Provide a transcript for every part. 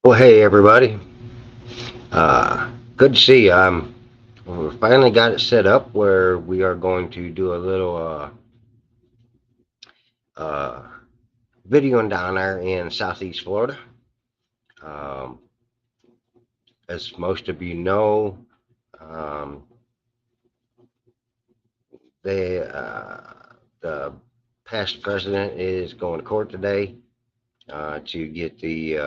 Well, hey everybody. Good to see you. We finally got it set up where we are going to do a little uh, videoing down there in Southeast Florida. Um, as most of you know, um, the past president is going to court today to get the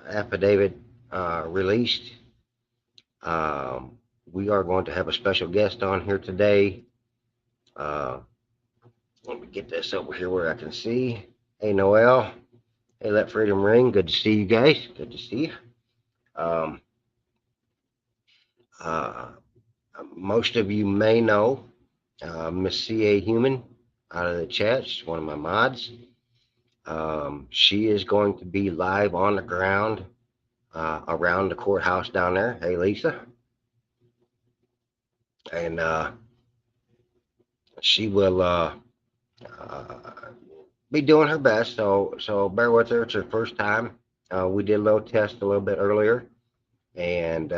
affidavit released. Um, we are going to have a special guest on here today. Uh, Let me get this over here where I can see. Hey, Noel. Hey, Let Freedom Ring. Good to see you guys. Good to see you. Um, uh, Most of you may know Miss C.A. Human out of the chat. She's one of my mods. She is going to be live on the ground around the courthouse down there. Hey, Lisa. And she will uh, be doing her best. So bear with her. It's her first time. We did a little test a little bit earlier, and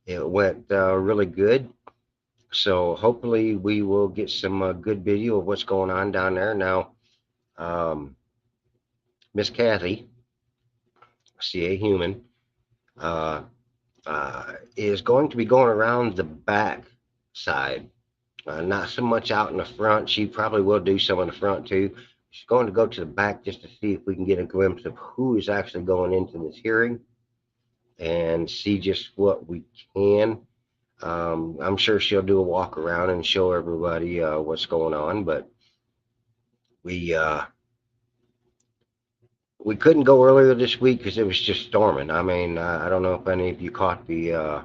it went really good. So hopefully we will get some good video of what's going on down there now. Um, Miss Kathy, CA Human, uh, is going to be going around the back side. Not so much out in the front. She probably will do some in the front too. She's going to go to the back just to see if we can get a glimpse of who is actually going into this hearing and see just what we can. I'm sure she'll do a walk around and show everybody what's going on, but we uh, we couldn't go earlier this week because it was just storming. I mean, I don't know if any of you caught the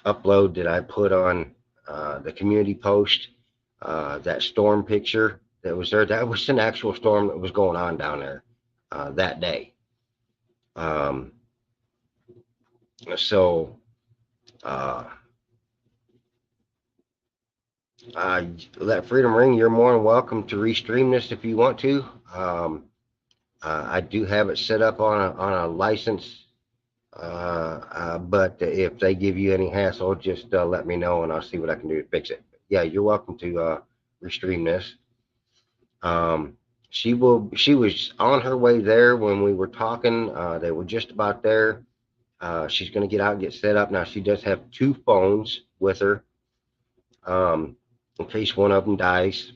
upload that I put on the community post. That storm picture that was there, that was an actual storm that was going on down there that day. Um, so uh, Let Freedom Ring. You're more than welcome to restream this if you want to. Um, I do have it set up on a license, but if they give you any hassle, just let me know and I'll see what I can do to fix it. Yeah, you're welcome to restream this. Um, she will. She was on her way there when we were talking. They were just about there. She's going to get out and get set up. Now she does have two phones with her, um, in case one of them dies.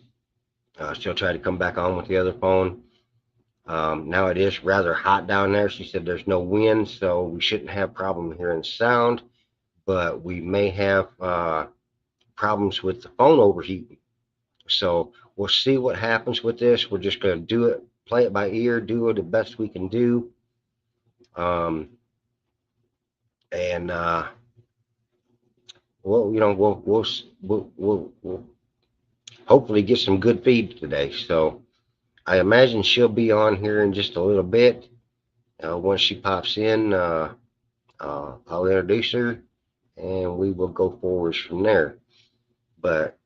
She'll try to come back on with the other phone. Now it is rather hot down there. She said there's no wind, so we shouldn't have problem hearing sound, but we may have problems with the phone overheating. So we'll see what happens with this. We're just going to do it, play it by ear, do it the best we can do, um, and we'll hopefully get some good feed today. So I imagine she'll be on here in just a little bit. Once she pops in, I'll introduce her, and we will go forwards from there. But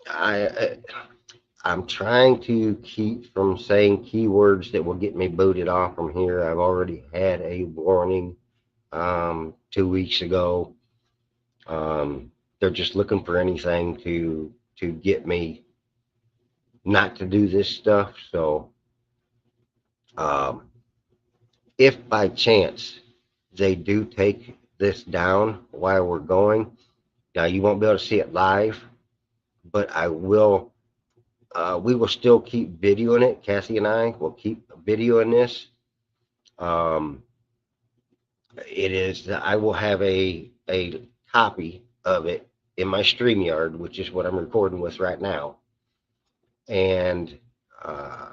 I I'm trying to keep from saying keywords that will get me booted off from here. I've already had a warning 2 weeks ago. They're just looking for anything to get me not to do this stuff. So um, if by chance they do take this down while we're going, now you won't be able to see it live, but I will. We will still keep videoing it. Cassie and I will keep videoing this. Um, it is. I will have a copy of it in my StreamYard, which is what I'm recording with right now, and uh,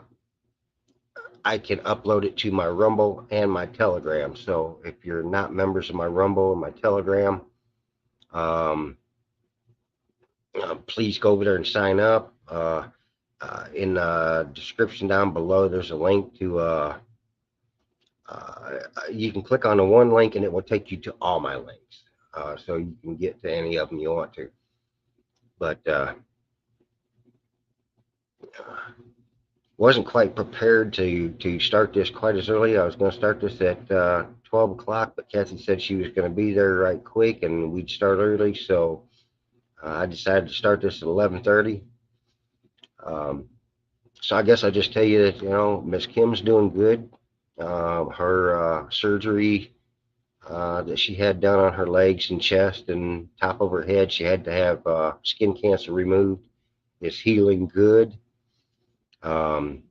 I can upload it to my Rumble and my Telegram. So if you're not members of my Rumble and my Telegram, um, please go over there and sign up. In the description down below, there's a link to. You can click on the one link and it will take you to all my links, so you can get to any of them you want to. But wasn't quite prepared to start this quite as early. I was going to start this at 12 o'clock, but Kathy said she was going to be there right quick and we'd start early. So I decided to start this at 11:30. Um, so I guess I just tell you that, Miss Kim's doing good. Her surgery that she had done on her legs and chest and top of her head, she had to have skin cancer removed. Is healing good. Um,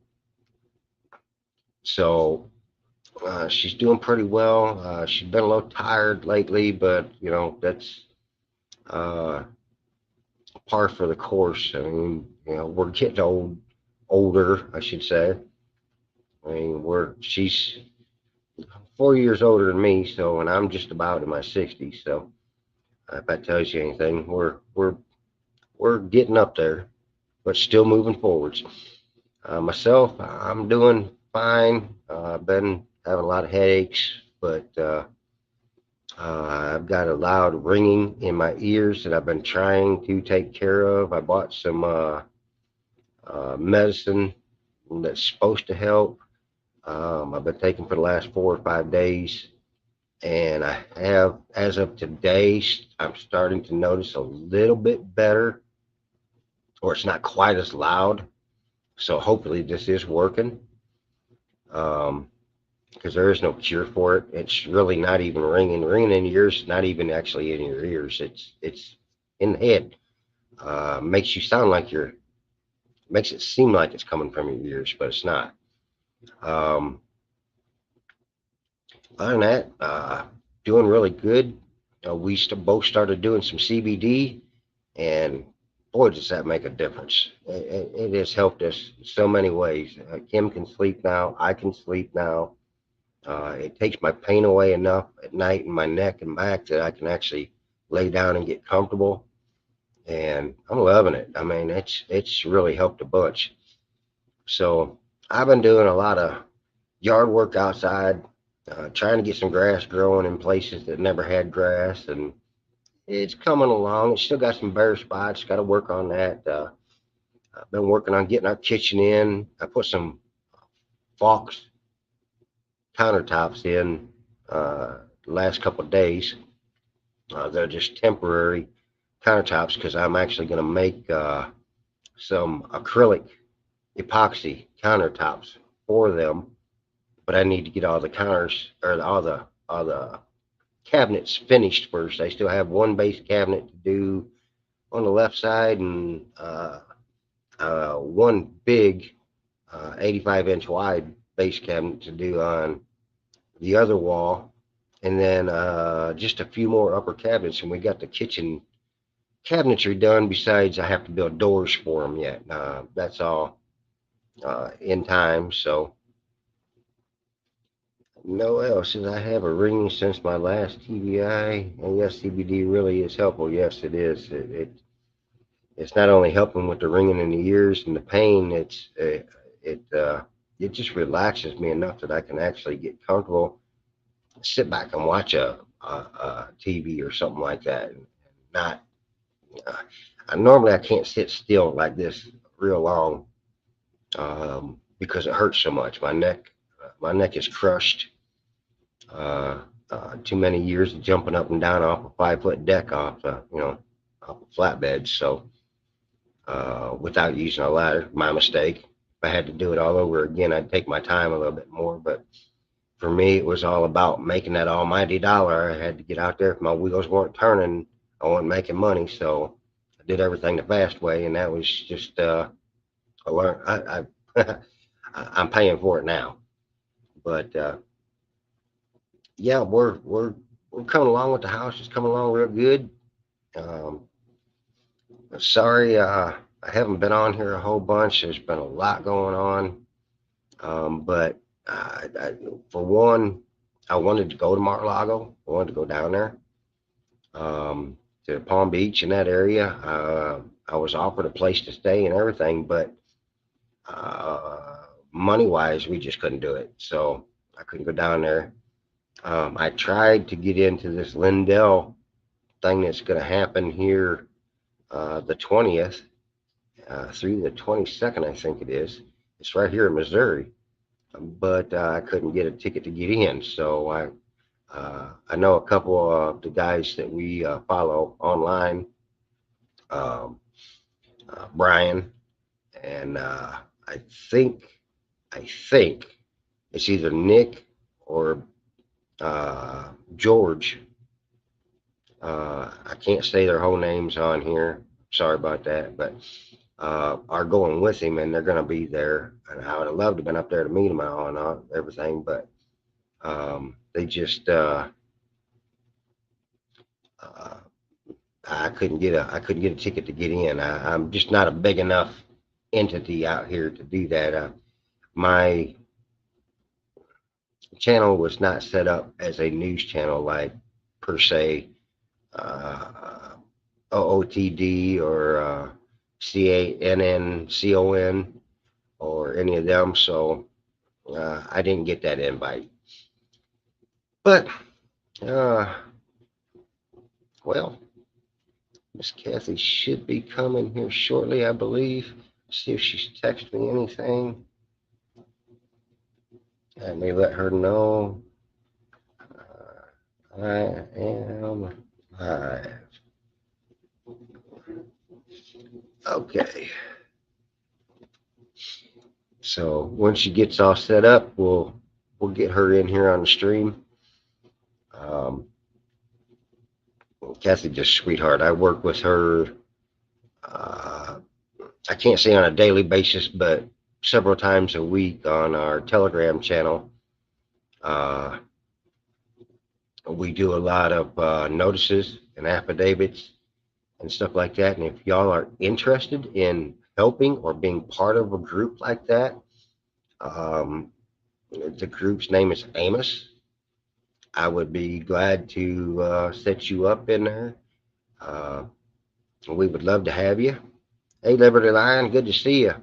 so she's doing pretty well. She's been a little tired lately, but that's uh, par for the course. I mean, we're getting older, I should say. I mean, she's 4 years older than me, so, and I'm just about in my 60s. So if that tells you anything, we're getting up there, but still moving forwards. Myself, I'm doing fine. I've been having a lot of headaches, but I've got a loud ringing in my ears that I've been trying to take care of. I bought some medicine that's supposed to help. I've been taking for the last 4 or 5 days, and I have, as of today, I'm starting to notice a little bit better, or it's not quite as loud. So hopefully this is working. Um, because there is no cure for it. It's really not even ringing. Ringing in your ears, not even actually in your ears. It's in the head. Makes you sound like makes it seem like it's coming from your ears, but it's not. Um, Other than that, doing really good. We both started doing some CBD, and boy, does that make a difference. It has helped us in so many ways. Kim can sleep now. I can sleep now. It takes my pain away enough at night in my neck and back that I can actually lay down and get comfortable. And I'm loving it. I mean, it's really helped a bunch. So I've been doing a lot of yard work outside, trying to get some grass growing in places that never had grass, and it's coming along. It's still got some bare spots. Got to work on that. I've been working on getting our kitchen in. I put some Fox countertops in the last couple of days. They're just temporary countertops because I'm actually going to make some acrylic epoxy countertops for them. But I need to get all the counters or all the cabinets finished first. I still have one base cabinet to do on the left side and one big 85-inch wide base cabinet to do on the other wall, and then just a few more upper cabinets, and we got the kitchen cabinetry done. Besides, I have to build doors for them yet. That's all in time. So no else. Since I have a ring since my last TBI, and yes, CBD really is helpful. Yes, it is. It's not only helping with the ringing in the ears and the pain. It just relaxes me enough that I can actually get comfortable, sit back and watch a TV or something like that, and not. Uh, Normally I can't sit still like this real long because it hurts so much. My neck is crushed. Uh, Too many years of jumping up and down off a 5 foot deck off a flatbed. So without using a ladder, my mistake. If I had to do it all over again, I'd take my time a little bit more. But for me, it was all about making that almighty dollar. I had to get out there. If my wheels weren't turning, I wasn't making money. So I did everything the fast way, and that was just I learned. I'm paying for it now. But yeah, we're coming along with the house. It's coming along real good. Um, Sorry, I haven't been on here a whole bunch. There's been a lot going on. But for one, I wanted to go to Mar-a-Lago. I wanted to go down there to Palm Beach in that area. I was offered a place to stay and everything, but money wise, we just couldn't do it. So I couldn't go down there. I tried to get into this Lindell thing that's going to happen here the 20th through the 22nd, I think it is. It's right here in Missouri, but I couldn't get a ticket to get in. So I know a couple of the guys that we follow online, um, Brian, and I think I think it's either Nick or George. I can't say their whole names on here. Sorry about that, but are going with him, and they're going to be there. And I would have loved to have been up there to meet him and all and all, everything, but they just uh, I couldn't get a ticket to get in. I'm just not a big enough entity out here to do that. My channel was not set up as a news channel like per se uh, OOTD or CANNCON or any of them, so I didn't get that invite. But uh, well, Miss Kathy should be coming here shortly, I believe. See if she's texted me anything. I may let her know I am live. Okay. So once she gets all set up, we'll get her in here on the stream. Um, Kathy just sweetheart. I work with her. Uh, I can't say on a daily basis, but several times a week on our Telegram channel. Uh, we do a lot of notices and affidavits and stuff like that. And if y'all are interested in helping or being part of a group like that, um, the group's name is Amos. I would be glad to set you up in there. Uh, we would love to have you. Hey, Liberty Lion, good to see you.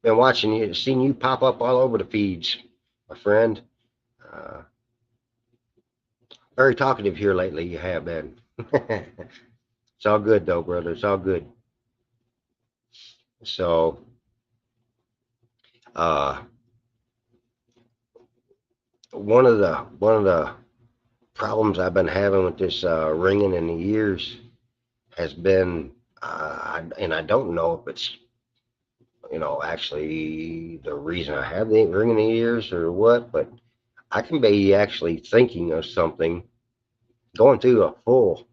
Been watching you, seen you pop up all over the feeds, my friend. Uh, Very talkative here lately, you have been. It's all good though, brother. It's all good. So, uh, one of the problems I've been having with this ringing in the ears has been, and I don't know if it's actually the reason I have the ringing in the ears or what, but I can be actually thinking of something, going through a full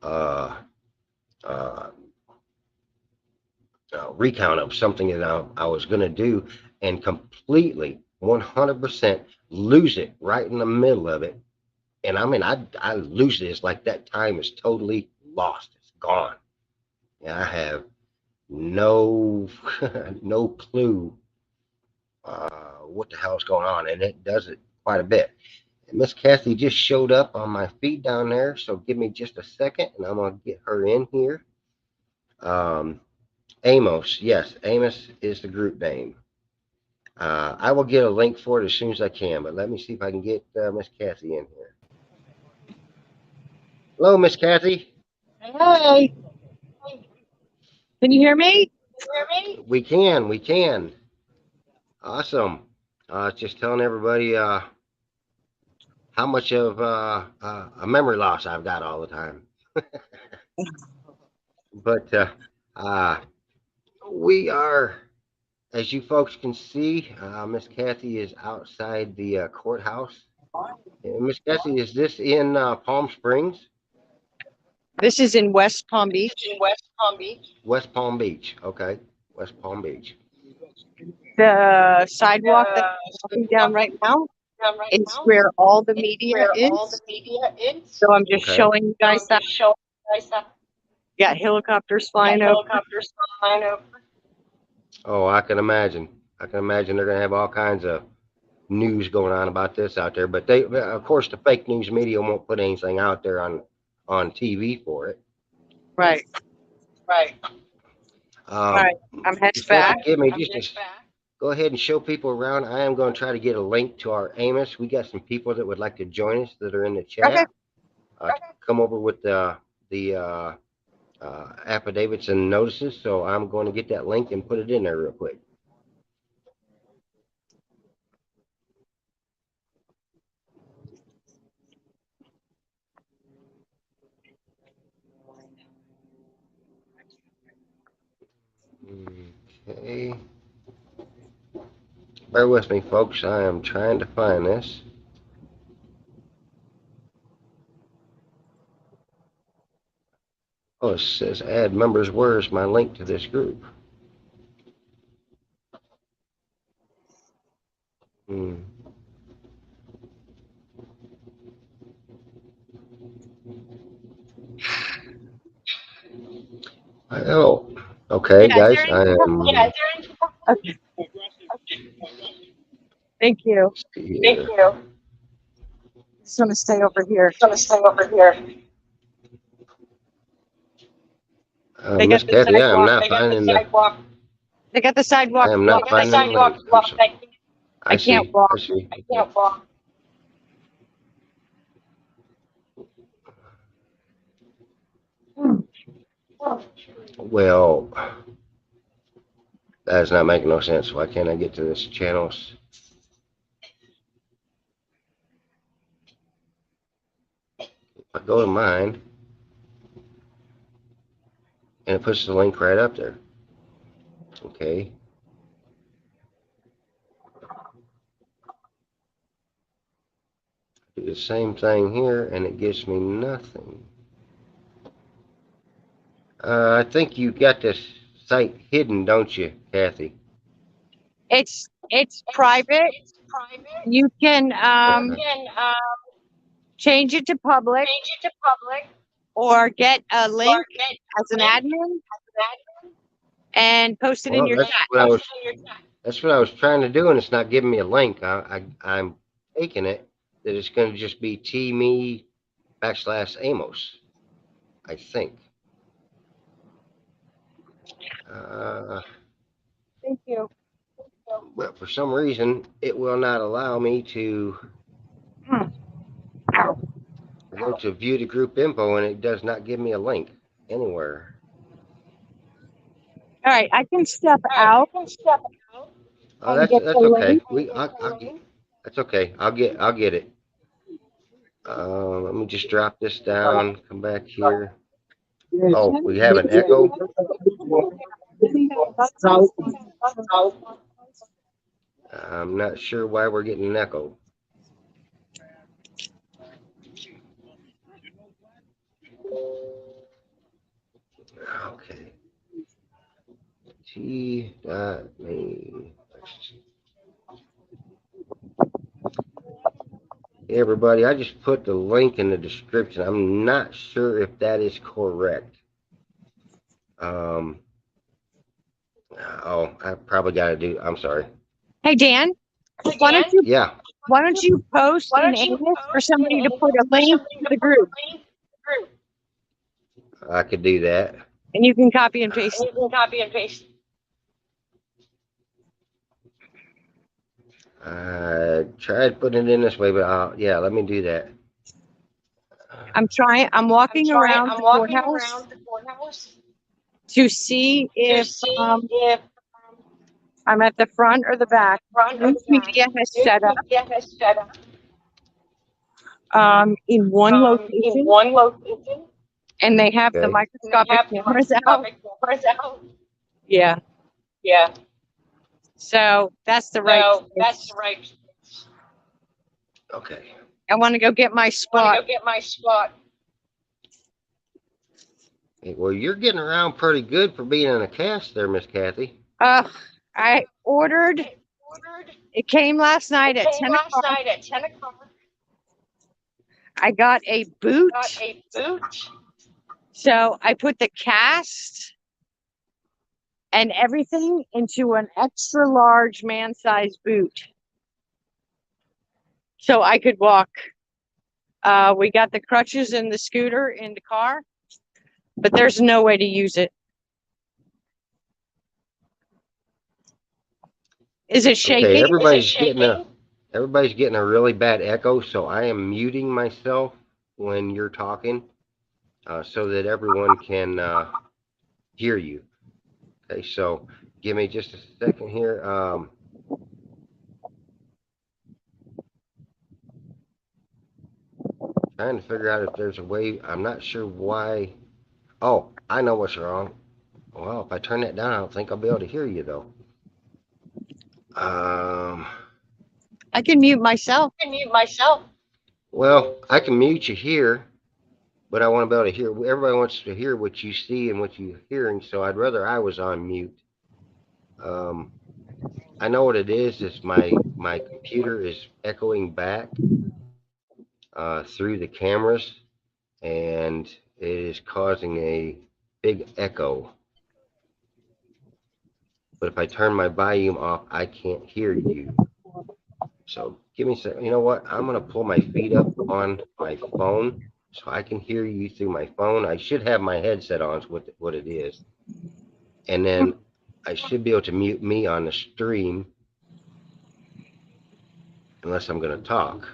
uh, uh, recount of something that I was going to do and completely 100% lose it right in the middle of it. And I mean, I lose this like that time is totally lost. It's gone. And I have no no clue what the hell's going on, and it does it quite a bit. And Miss Kathy just showed up on my feed down there, so give me just a second, and I'm gonna get her in here. Um, Amos, yes, Amos is the group name. I will get a link for it as soon as I can, but let me see if I can get Miss Kathy in here. Hello, Miss Kathy. Hey, can you hear me? We can, we can. Awesome. Just telling everybody how much of a memory loss I've got all the time. But uh, we are, as you folks can see, Miss Kathy is outside the courthouse. Miss Kathy, is this in Palm Springs? This is in West Palm Beach. West Palm Beach. Okay, West Palm Beach. The sidewalk that I'm walking down right now is where all the media is. So I'm just Okay. showing you guys that. Got helicopters flying over. Oh, I can imagine. I can imagine they're going to have all kinds of news going on about this out there. But they, of course, the fake news media won't put anything out there on TV for it. Right. All right. Um, I'm headed Miss Kathy, back. give me just go ahead and show people around. I am going to try to get a link to our Amos. We got some people that would like to join us that are in the Okay. chat. Come over with the affidavits and notices. So I'm going to get that link and put it in there real quick. Okay. Bear with me, folks. I am trying to find this. Oh, it says add members. Where's my link to this group? Hmm. Oh, okay, Yeah, is there guys. any? I am. Okay, thank you. Here. Just want to stay over here. They got Miss the Kathy, I am sidewalk. not finding the. They got the I sidewalk am not blocked. finding the link. I'm sorry. I I can't see. walk. I see. Well, that is not making no sense. Why can't I get to this channels? If I go to mine, and it puts the link right up there. Okay. Do the same thing here, and it gives me nothing. I think you got this site hidden, don't you, Kathy? It's private. You can Okay. change it to public or get a link as an admin and post it in Well, your that's chat. what I was. That's what I was trying to do, and it's not giving me a link. I'm taking it that it's going to just be T me / Amos. I think. Uh, Thank you. but for some reason, it will not allow me to go to view the group info, and it does not give me a link anywhere. All right, I can step out Oh, and get the that's okay. link. I'll get. That's okay. I'll get it. Let me just drop this down. Come back here. Oh, we have an echo. I'm not sure why we're getting an echo. Okay. T dot me. Hey everybody, I just put the link in the description. I'm not sure if that is correct. Um, oh, I probably got to do. I'm sorry. Hey Dan, why don't you Yeah, post in Amos for somebody to put a link to the group I could do that. and you can copy and paste it. I tried putting it in this way, but yeah, let me do that. I'm walking around the courthouse to see if um, I'm at the front or the back. News media has set up in one location and they have the Okay. microscopic cameras out. Yeah. So that's the right place. Okay. I want to go get my spot. Hey, well, you're getting around pretty good for being in a cast there, Miss Kathy. I ordered, it came last night at 10 o'clock. I got a boot. So I put the cast and everything into an extra large man-sized boot. So I could walk. We got the crutches and the scooter in the car, but there's no way to use it. Is it Okay, shaking? everybody's getting a really bad echo, so I am muting myself when you're talking, so that everyone can hear you. Okay, so give me just a second here. Trying to figure out if there's a way. I'm not sure why. Oh, I know what's wrong. Well, if I turn that down, I don't think I'll be able to hear you though. Um, I can mute myself. well, I can mute you here, but I want to be able to hear. Everybody wants to hear what you see and what you're hearing, so I'd rather I was on mute. Um, I know what it is. It's my computer is echoing back through the cameras, and it is causing a big echo. But if I turn my volume off, I can't hear you. So give me a second. You know what? I'm gonna pull my feet up on my phone so I can hear you through my phone. I should have my headset on. Is what it is, and then I should be able to mute me on the stream unless I'm gonna talk.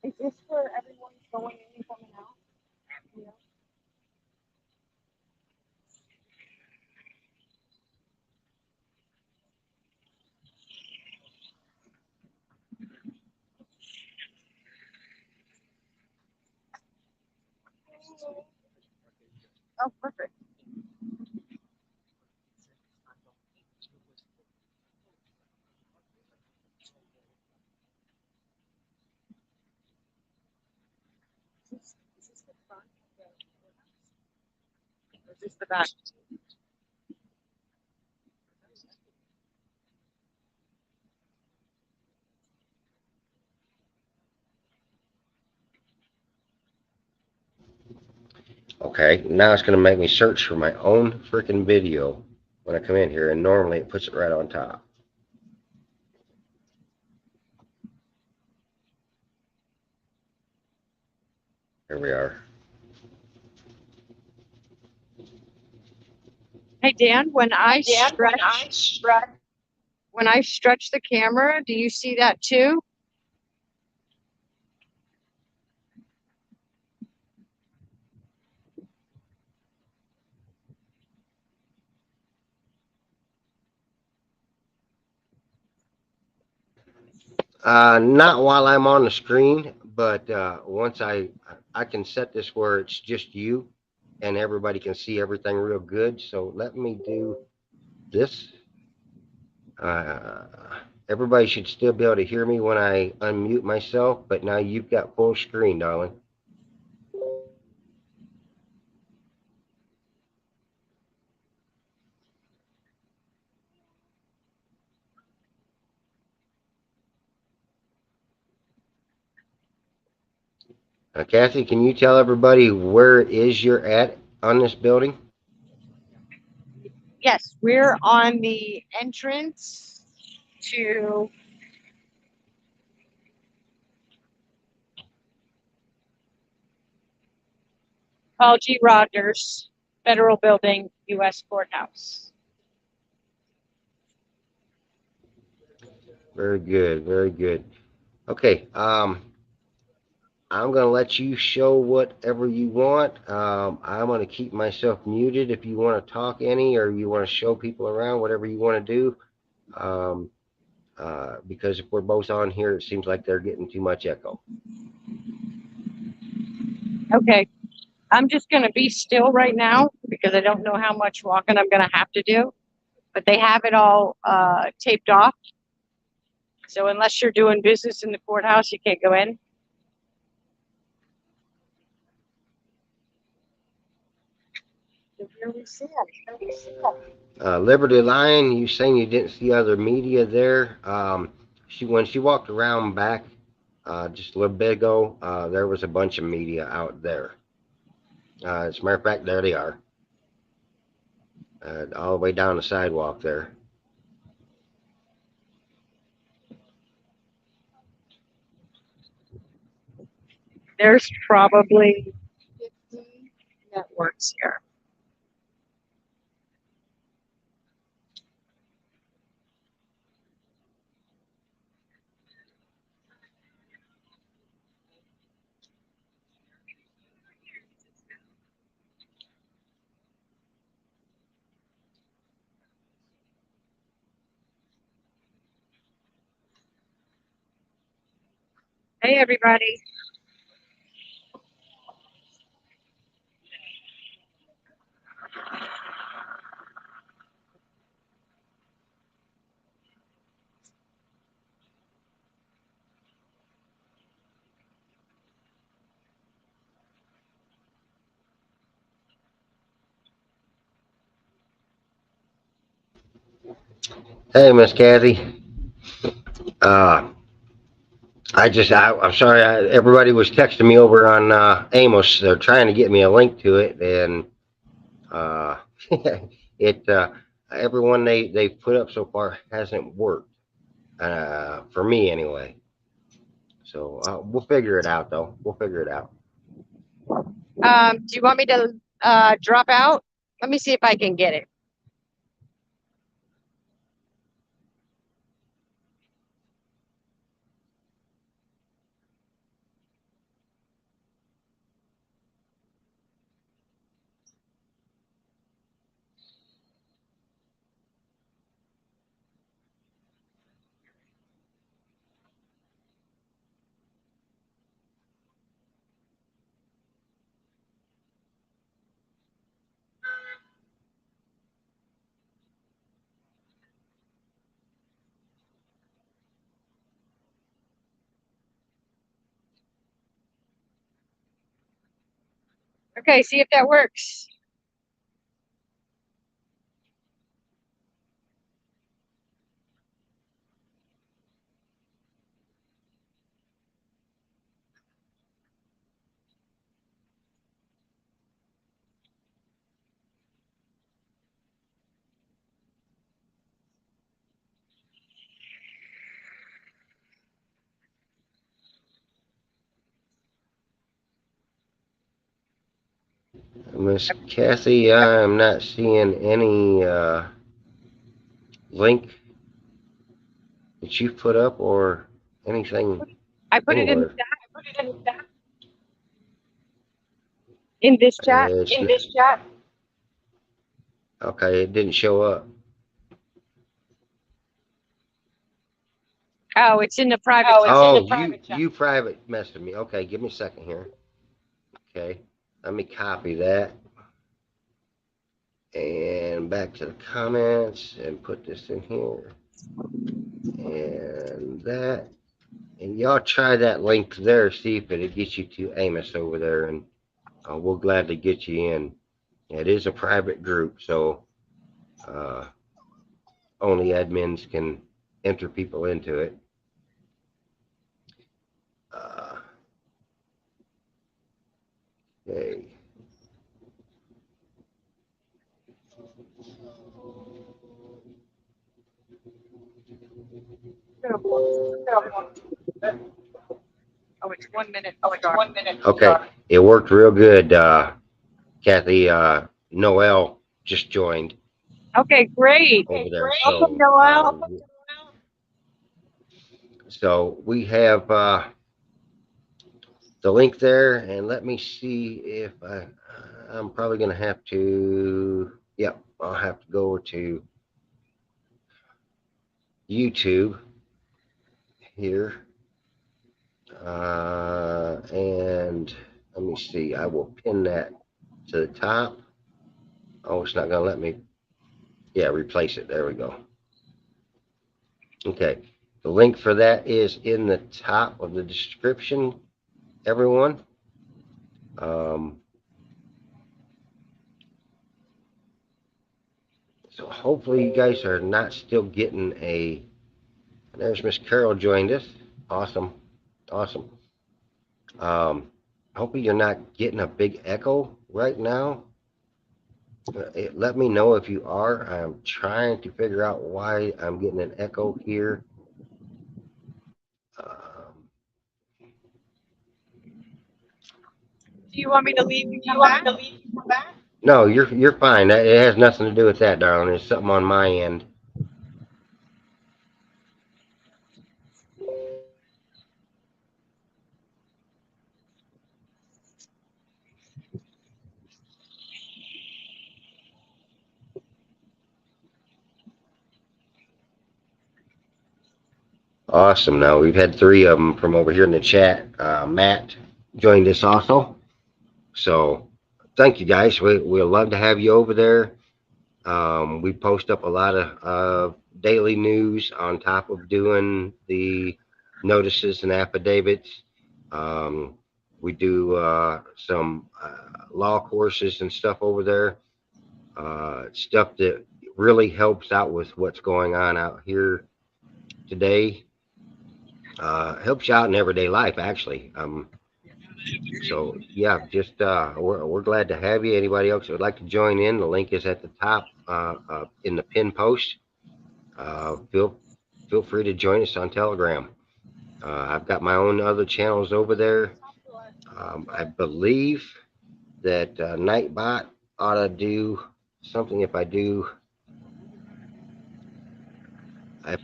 Is this for everyone going in and coming out? Oh, perfect. Is this the front or is this the back? Okay, now it's gonna make me search for my own freaking video when I come in here, and normally it puts it right on top. Here we are. Hey Dan, when I stretch the camera, do you see that too? Not while I'm on the screen, but once I can set this where it's just you and everybody can see everything real good. So let me do this. Uh, Everybody should still be able to hear me when I unmute myself, but now you've got full screen, darling. Kathy, can you tell everybody where is you're at on this building? Yes, we're on the entrance to Paul G. Rogers Federal Building, U.S. Courthouse. Very good, very good. Okay, I'm going to let you show whatever you want. I'm going to keep myself muted if you want to talk any or you want to show people around, whatever you want to do. Um, because if we're both on here, it seems like they're getting too much echo. Okay, I'm just going to be still right now because I don't know how much walking I'm going to have to do, but they have it all taped off. So unless you're doing business in the courthouse, you can't go in. Liberty Lion, you saying you didn't see other media there? When she walked around back just a little bit ago, there was a bunch of media out there. As a matter of fact, there they are, all the way down the sidewalk there. There's probably 50 networks here. Hey, everybody. Hey, Miss Kathy. Uh, I'm sorry. Everybody was texting me over on Amos. They're trying to get me a link to it, and uh, it everyone they've put up so far hasn't worked for me anyway. So we'll figure it out, though. We'll figure it out. Do you want me to drop out? Let me see if I can get it. Okay, see if that works. Miss Kathy, I'm not seeing any link that you've put up or anything I put it in the anywhere. chat, in this chat. It's in this chat. Okay, it didn't show up. Oh, it's in the private Oh, chat. it's in the private chat. You private messaged me. Okay, give me a second here. Okay, let me copy that and back to the comments and put this in here and that. And y'all try that link there, see if it gets you to Amos over there, and we'll gladly get you in. It is a private group, so uh, only admins can enter people into it. Uh, okay. Oh, it's 1 minute to start. Okay, it worked real good. Kathy, Noel just joined Okay, great. over there. Welcome, So, Noel. so we have the link there, and let me see if I'm probably going to have to, yep, I'll have to go to YouTube here. And let me see, I will pin that to the top. Oh, it's not going to let me, yeah, replace it. There we go. Okay. The link for that is in the top of the description, everyone. So hopefully you guys are not still getting a, there's Miss Carol joined us. Awesome. Awesome. Hopefully you're not getting a big echo right now. Let me know if you are. I'm trying to figure out why I'm getting an echo here. Um, Do you want me to leave and come back? no, you're fine. It has nothing to do with that, darling. It's something on my end. Awesome. Now we've had three of them from over here in the chat. Matt joined us also. So thank you guys. We'd love to have you over there. We post up a lot of daily news on top of doing the notices and affidavits. Um, we do some law courses and stuff over there. Stuff that really helps out with what's going on out here today. Helps you out in everyday life, actually. So yeah, just we're glad to have you. Anybody else that would like to join in, the link is at the top in the pin post. Feel free to join us on Telegram. I've got my own other channels over there. I believe that Nightbot ought to do something. If I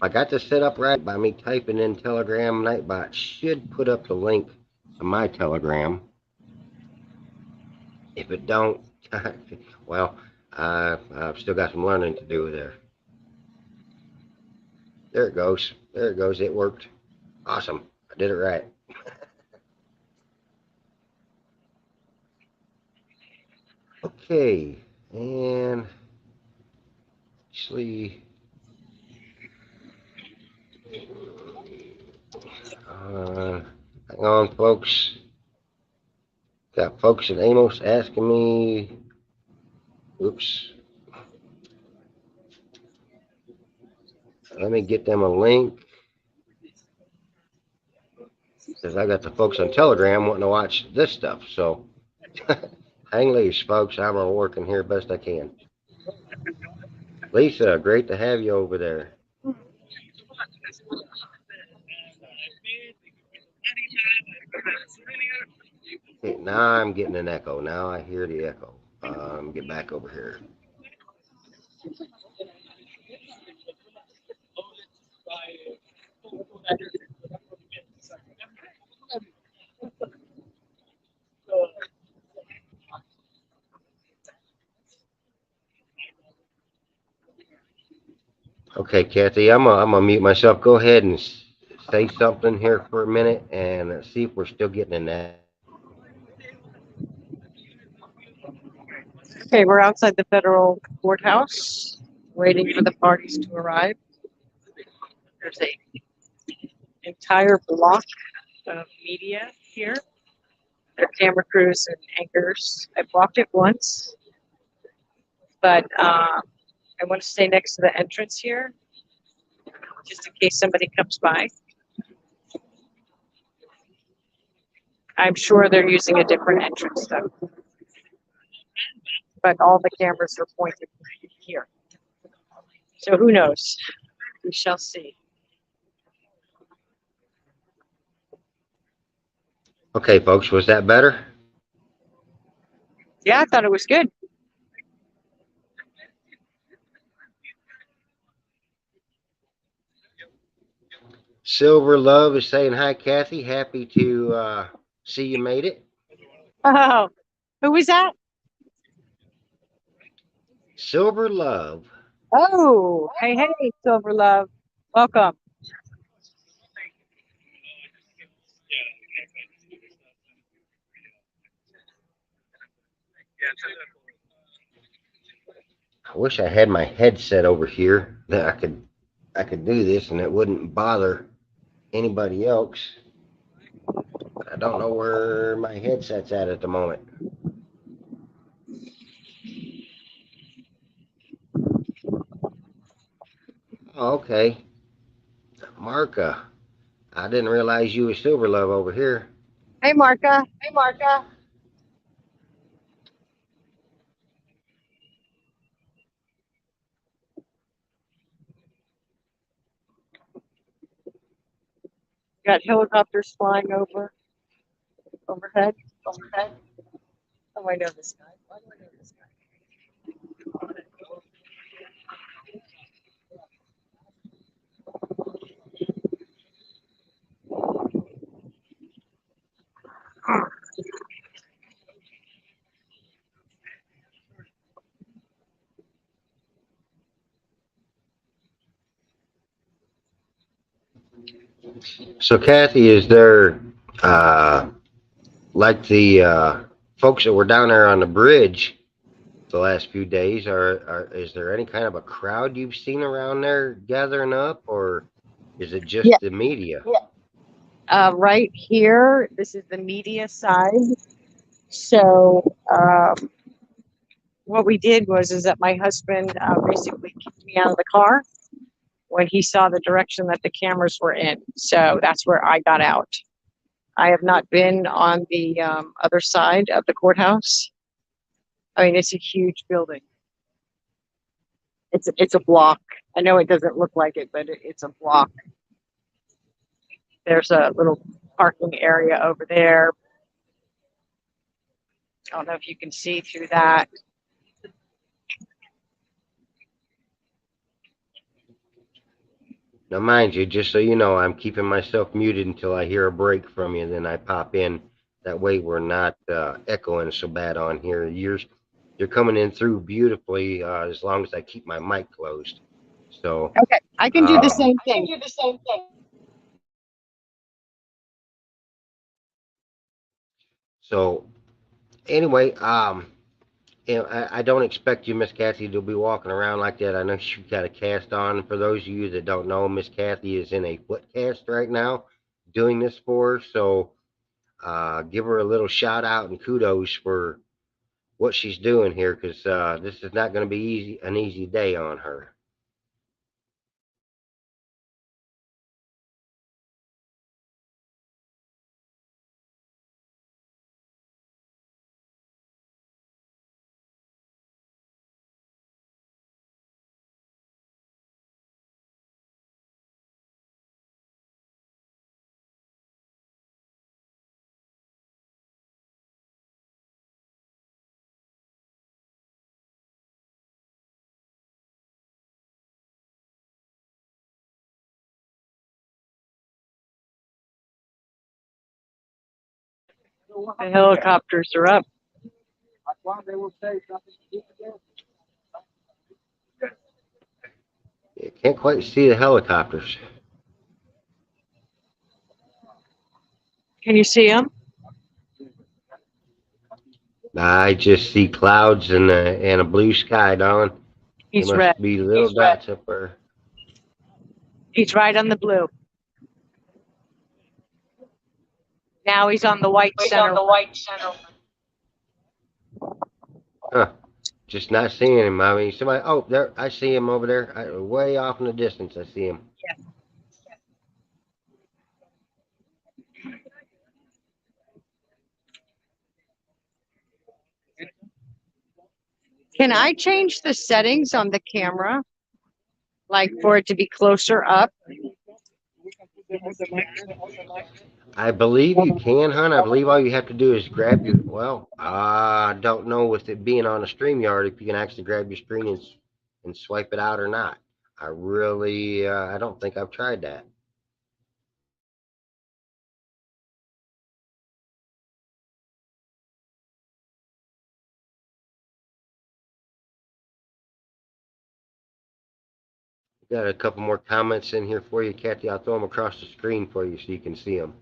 got this set up right by me typing in Telegram, Nightbot should put up the link to my Telegram. If it don't, well, I've still got some learning to do there. There it goes. There it goes. It worked. Awesome. I did it right. Okay. And actually, hang on, folks. Got folks in Amos asking me. Oops. Let me get them a link. Because I got the folks on Telegram wanting to watch this stuff. So hang loose, folks. I'm working here best I can. Lisa, great to have you over there. Okay, now I'm getting an echo. Now I hear the echo. Get back over here. Okay, Kathy, I'm gonna mute myself. Go ahead and say something here for a minute and see if we're still getting an echo. Okay, we're outside the federal courthouse, waiting for the parties to arrive. There's a entire block of media here. There are camera crews and anchors. I've walked it once, but I want to stay next to the entrance here, just in case somebody comes by. I'm sure they're using a different entrance though, but all the cameras are pointed here. So who knows? We shall see. Okay, folks, was that better? Yeah, I thought it was good. Silver Love is saying hi, Kathy. Happy to see you made it. Oh, who was that? Silver Love. Oh, hey, hey, Silver Love. Welcome. I wish I had my headset over here that I could do this and it wouldn't bother anybody else. But I don't know where my headset's at the moment. Oh, okay. Marka. I didn't realize you was Silver Love over here. Hey, Marka. Hey, Marka. Got helicopters flying overhead. Overhead. Oh, I know this guy. Why do I know this guy? So, Kathy, is there like the folks that were down there on the bridge the last few days? Is there any kind of a crowd you've seen around there gathering up, or is it just the media? Right here, this is the media side. So what we did is that my husband basically kicked me out of the car when he saw the direction that the cameras were in. So that's where I got out. I have not been on the other side of the courthouse. I mean, it's a huge building. It's a block. I know it doesn't look like it, but it's a block. There's a little parking area over there. I don't know if you can see through that. Now, mind you, just so you know, I'm keeping myself muted until I hear a break from you. Then I pop in. That way, we're not echoing so bad on here. You're coming in through beautifully as long as I keep my mic closed. So, Okay, I can do the same thing. So anyway, I don't expect you, Miss Kathy, to be walking around like that. I know she's got a cast on. For those of you that don't know, Miss Kathy is in a foot cast right now, doing this for her. So give her a little shout out and kudos for what she's doing here, because this is not going to be an easy day on her. The helicopters are up. You can't quite see the helicopters. Can you see them? I just see clouds and a blue sky, Don. There He's red. must be little dots up there. He's right on the blue. Now he's on the white center. Huh. Just not seeing him. I mean, somebody. Oh, there. I see him over there. Way off in the distance, I see him. Yeah. Can I change the settings on the camera? Like for it to be closer up? I believe you can, hon. I believe all you have to do is grab your. Well, I don't know with it being on a StreamYard if you can actually grab your screen and swipe it out or not. I really, I don't think I've tried that. Got a couple more comments in here for you, Kathy. I'll throw them across the screen for you so you can see them.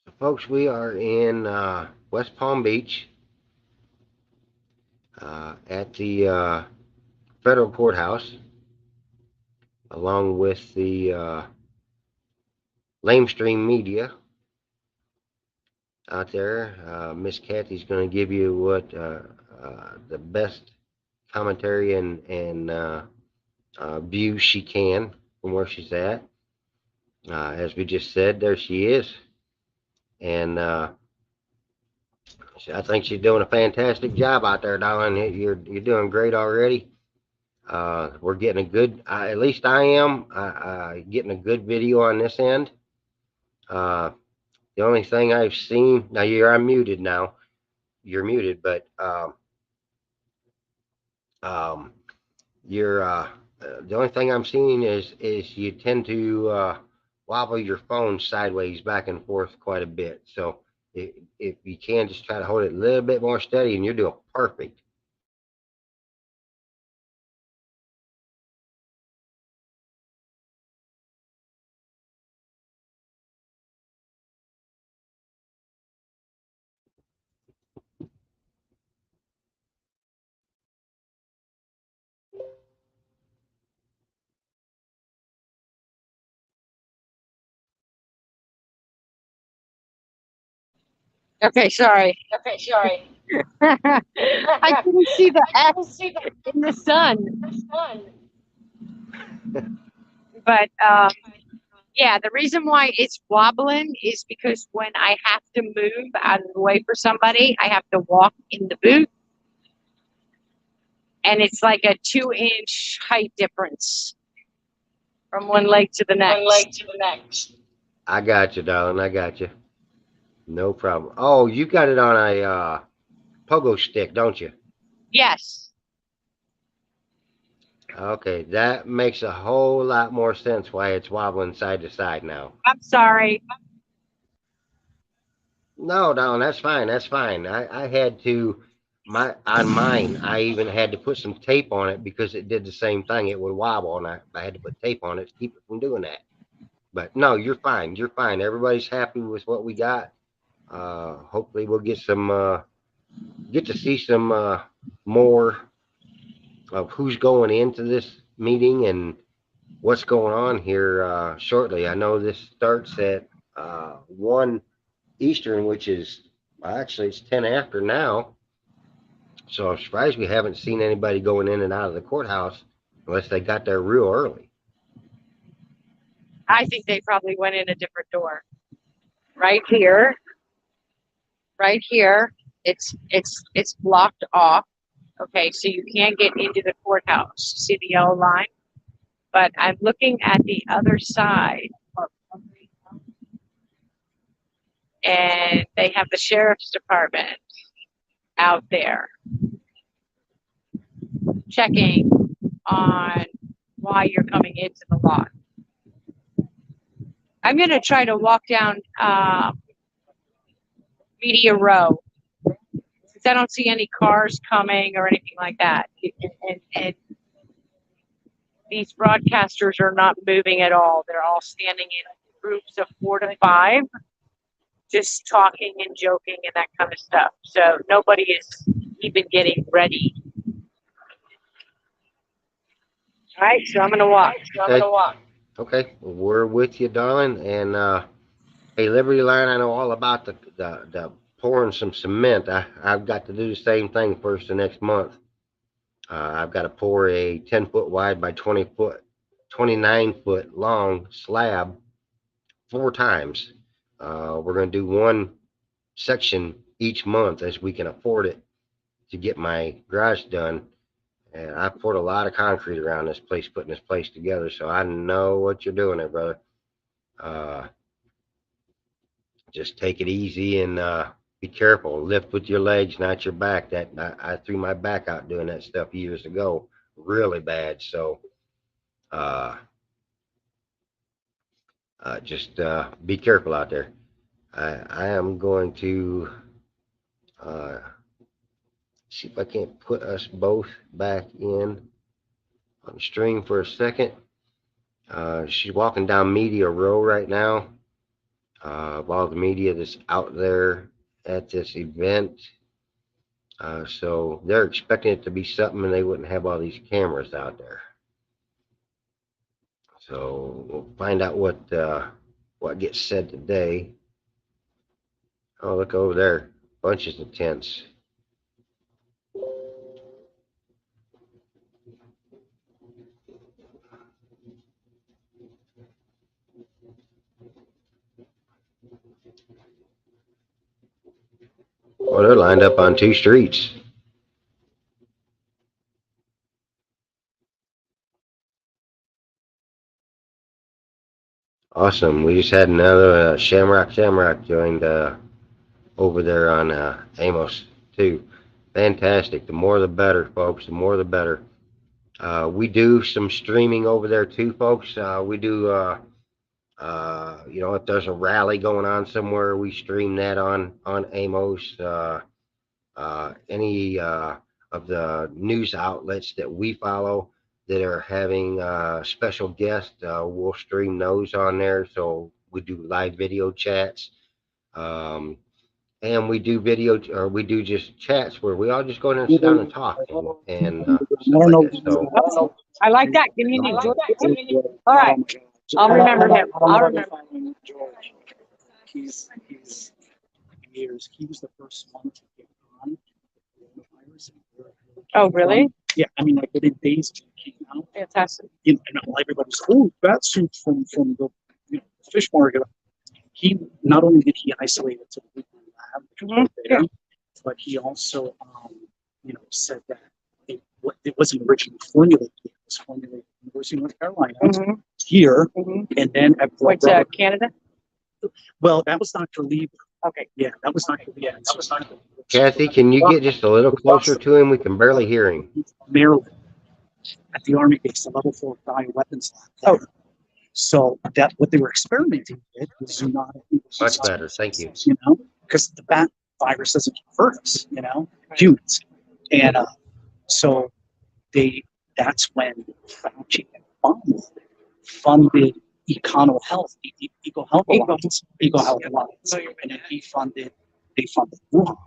So, folks, we are in West Palm Beach at the federal courthouse, along with the lamestream media out there. Miss Kathy's going to give you what the best commentary and view she can from where she's at. As we just said, there she is, and I think she's doing a fantastic job out there, darling. You're doing great already. We're getting a good, at least I am, getting a good video on this end. The only thing I've seen, now you're unmuted now. You're muted, but um, you're the only thing I'm seeing is you tend to wobble your phone sideways back and forth quite a bit. So If you can, just try to hold it a little bit more steady, and you're doing perfect. Okay, sorry. Okay, sorry. I couldn't see the X See the in the sun. sun. But yeah, the reason why it's wobbling is because when I have to move out of the way for somebody, I have to walk in the boot, and it's like a 2-inch height difference from one leg to the One leg next. to the next. I got you, darling. I got you. No problem. Oh, you got it on a pogo stick, don't you? Yes. Okay, that makes a whole lot more sense why it's wobbling side to side now. I'm sorry. No, darling, that's fine. That's fine. I had to my on mine. I even had to put some tape on it because it did the same thing. It would wobble, and I had to put tape on it to keep it from doing that. But no, you're fine. You're fine. Everybody's happy with what we got. Hopefully, we'll get to see some more of who's going into this meeting and what's going on here shortly. I know this starts at 1 Eastern, which is actually it's 10 after now. So I'm surprised we haven't seen anybody going in and out of the courthouse unless they got there real early. I think they probably went in a different door. Right here. Right here. It's blocked off. Okay, so you can't get into the courthouse. See the yellow line? But I'm looking at the other side, and they have the sheriff's department out there checking on why you're coming into the lot. I'm going to try to walk down Media Row since I don't see any cars coming or anything like that. And these broadcasters are not moving at all. They're all standing in groups of 4 to 5, just talking and joking and that kind of stuff. So nobody is even getting ready. All right, so I'm going to walk. Okay, we're with you, darling. And hey, Liberty Line, I know all about the pouring some cement. I've got to do the same thing first the next month. I've got to pour a 10-foot wide by 20-foot, 29-foot long slab 4 times. We're going to do one section each month as we can afford it to get my garage done. And I poured a lot of concrete around this place, putting this place together. So I know what you're doing there, brother. Uh, just take it easy and be careful. Lift with your legs, not your back. That I threw my back out doing that stuff years ago, really bad. So uh, just be careful out there. I am going to uh, see if I can't put us both back in on the stream for a second. She's walking down Media Row right now. Of all the media that's out there at this event. So they're expecting it to be something and they wouldn't have all these cameras out there. So we'll find out what gets said today. Oh, look over there. Bunches of tents. Well, they're lined up on 2 streets. Awesome. We just had another Shamrock joined over there on Amos too. Fantastic. The more the better, folks. The more the better. We do some streaming over there too, folks. We do You know, if there's a rally going on somewhere, we stream that on Amos. Any of the news outlets that we follow that are having special guests, we'll stream those on there. So we do live video chats. Um, and we do video or we do just chats where we all just go in there and sit down and talk and I stuff don't like know. that. So Oh, I like that. Give me a name. George. All All right. I'll remember him. I'll remember. George. He's years. He was the first one to get on the coronavirus. Oh, really? Yeah, I mean, like within days of it came out, Fantastic. you know, and everybody's bat suit from the the fish market. He not only did he isolate it to the local lab, which was right there, but he also said that it wasn't originally formulated. It was formulated at the University of North Carolina here, and then at Went to Canada. well, that was Dr. Lieber. Okay. Yeah, that was Dr. Yeah, that was Dr. Kathy, can you get just a little closer to him? We can barely hear him. Maryland at the Army base, the level 4 bioweapons lab. Oh. So that what they were experimenting with was zoonotic. Much better, thank you. You know, because the bat virus doesn't hurt us, you know, humans, and so that's when Fauci and Biden funded Econo Health, Eco Health Alliance, and then they funded Wuhan.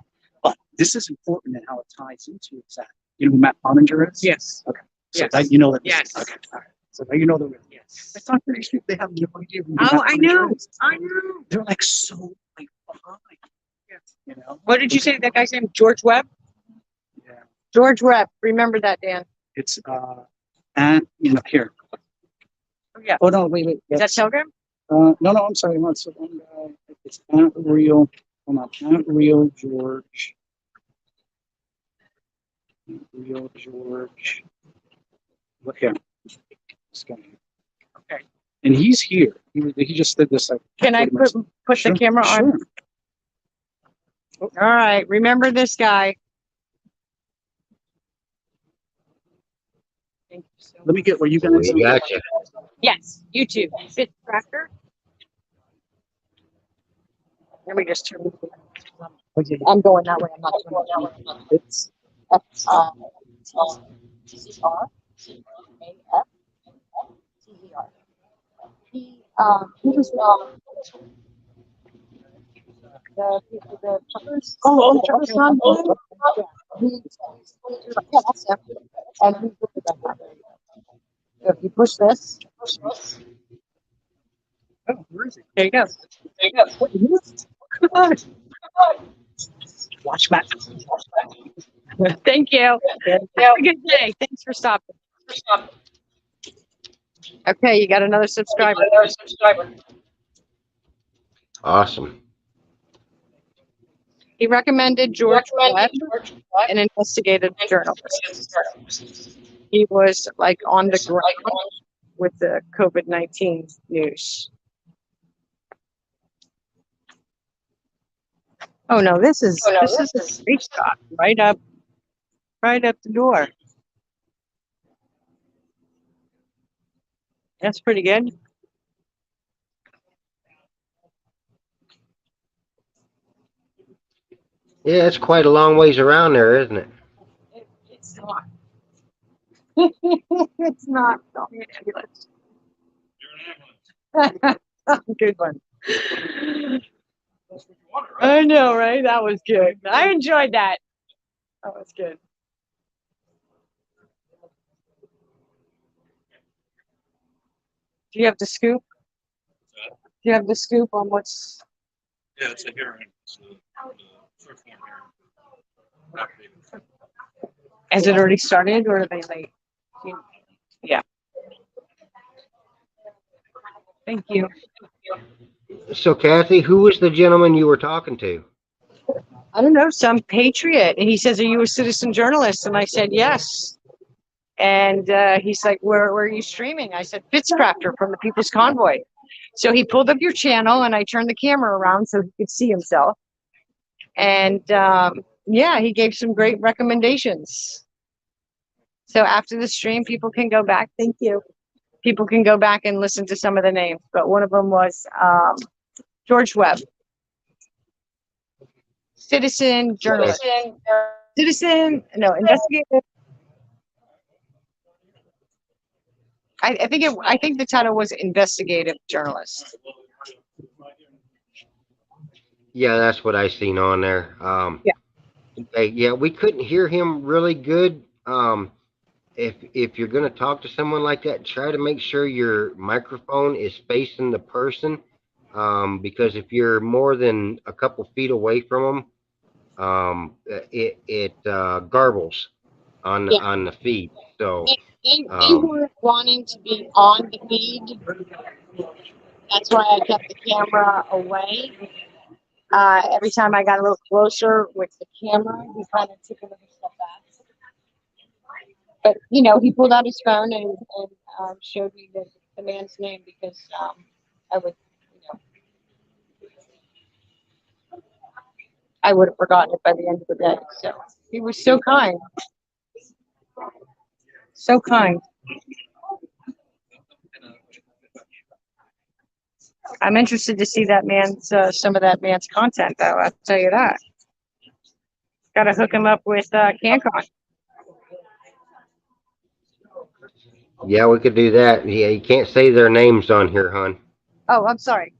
But this is important and how it ties into it. That you know who Matt Pottinger is? Yes. Okay. So Yes. that you know that. Yes. Okay. All right. So now you know the real. Yes. I thought pretty sure they have no idea who Oh, Matt I Pottinger know. is. I know. They're like so like behind. You know. What did you say that guy's name? George Webb? Yeah. George Webb. Remember that, Dan. It's and here. Oh, yeah. Oh no, wait. Is that Telegram? No, I'm sorry. No, it's the one guy. It's at real. Hold on. At real George. Real George. Look here. This guy. Okay. And he's here. He just did this. Can I put Sure, the camera on? Sure. All right. Remember this guy. Thank you so much. Let me get where you guys. We got you. Yes, YouTube. Fit Tracker. Let me just turn. I'm going that way. I'm not going that way. It's TCR. He was the truckers. Oh, the truckers convoy. Yeah, that's it. And he put it back. So if you push this, oh, where is he? there you go. What is it? Watch back. Thank you. Have a good day. Thanks for stopping. Okay, you got another subscriber. Awesome. He recommended George Webb, an investigative journalist. He was like on the ground with the COVID-19 news. Oh no, this is a great shot. Right up the door. That's pretty good. Yeah, it's quite a long ways around there, isn't it? It's not. It's not. Don't be an ambulance. Good one. I know, right? That was good. I enjoyed that. That was good. Do you have the scoop? Do you have the scoop on what's? Yeah, it's a hearing. It's the first one hearing. Affidavit. Has it already started, or are they late? Yeah. Thank you. So, Kathy, who was the gentleman you were talking to? I don't know, some patriot. And he says, "Are you a citizen journalist?" And I said, "Yes." And he's like, where are you streaming? I said, Fitzcrafter from the People's Convoy. So he pulled up your channel and I turned the camera around so he could see himself. And yeah, he gave some great recommendations. So after the stream, people can go back. Thank you. People can go back and listen to some of the names, but one of them was George Webb, citizen journalist, investigative. I think the title was investigative journalist. Yeah, that's what I seen on there. Yeah. Yeah, we couldn't hear him really good. If you're gonna talk to someone like that, try to make sure your microphone is facing the person, because if you're more than a couple feet away from them, it garbles Yeah. on the feed. So They weren't wanting to be on the feed. That's why I kept the camera away. Every time I got a little closer with the camera, he kind of took a little step back. But he pulled out his phone and showed me the man's name because I would, I would have forgotten it by the end of the day. So he was so kind, so kind. I'm interested to see that man's some of that man's content, though. I'll tell you that. Got to hook him up with CanCon. yeah, we could do that. Yeah, you can't say their names on here, hon. Oh, I'm sorry.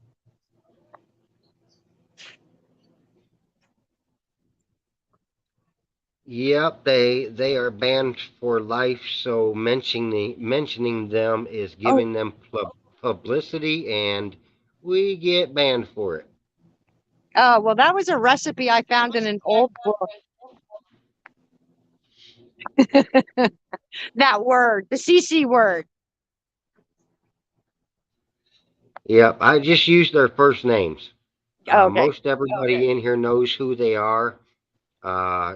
Yep, they are banned for life. So mentioning them is Oh, giving them publicity, and we get banned for it. well, that was a recipe I found in an old book. That word, the CC word. Yep, I just use their first names. Okay. Most everybody in here knows who they are.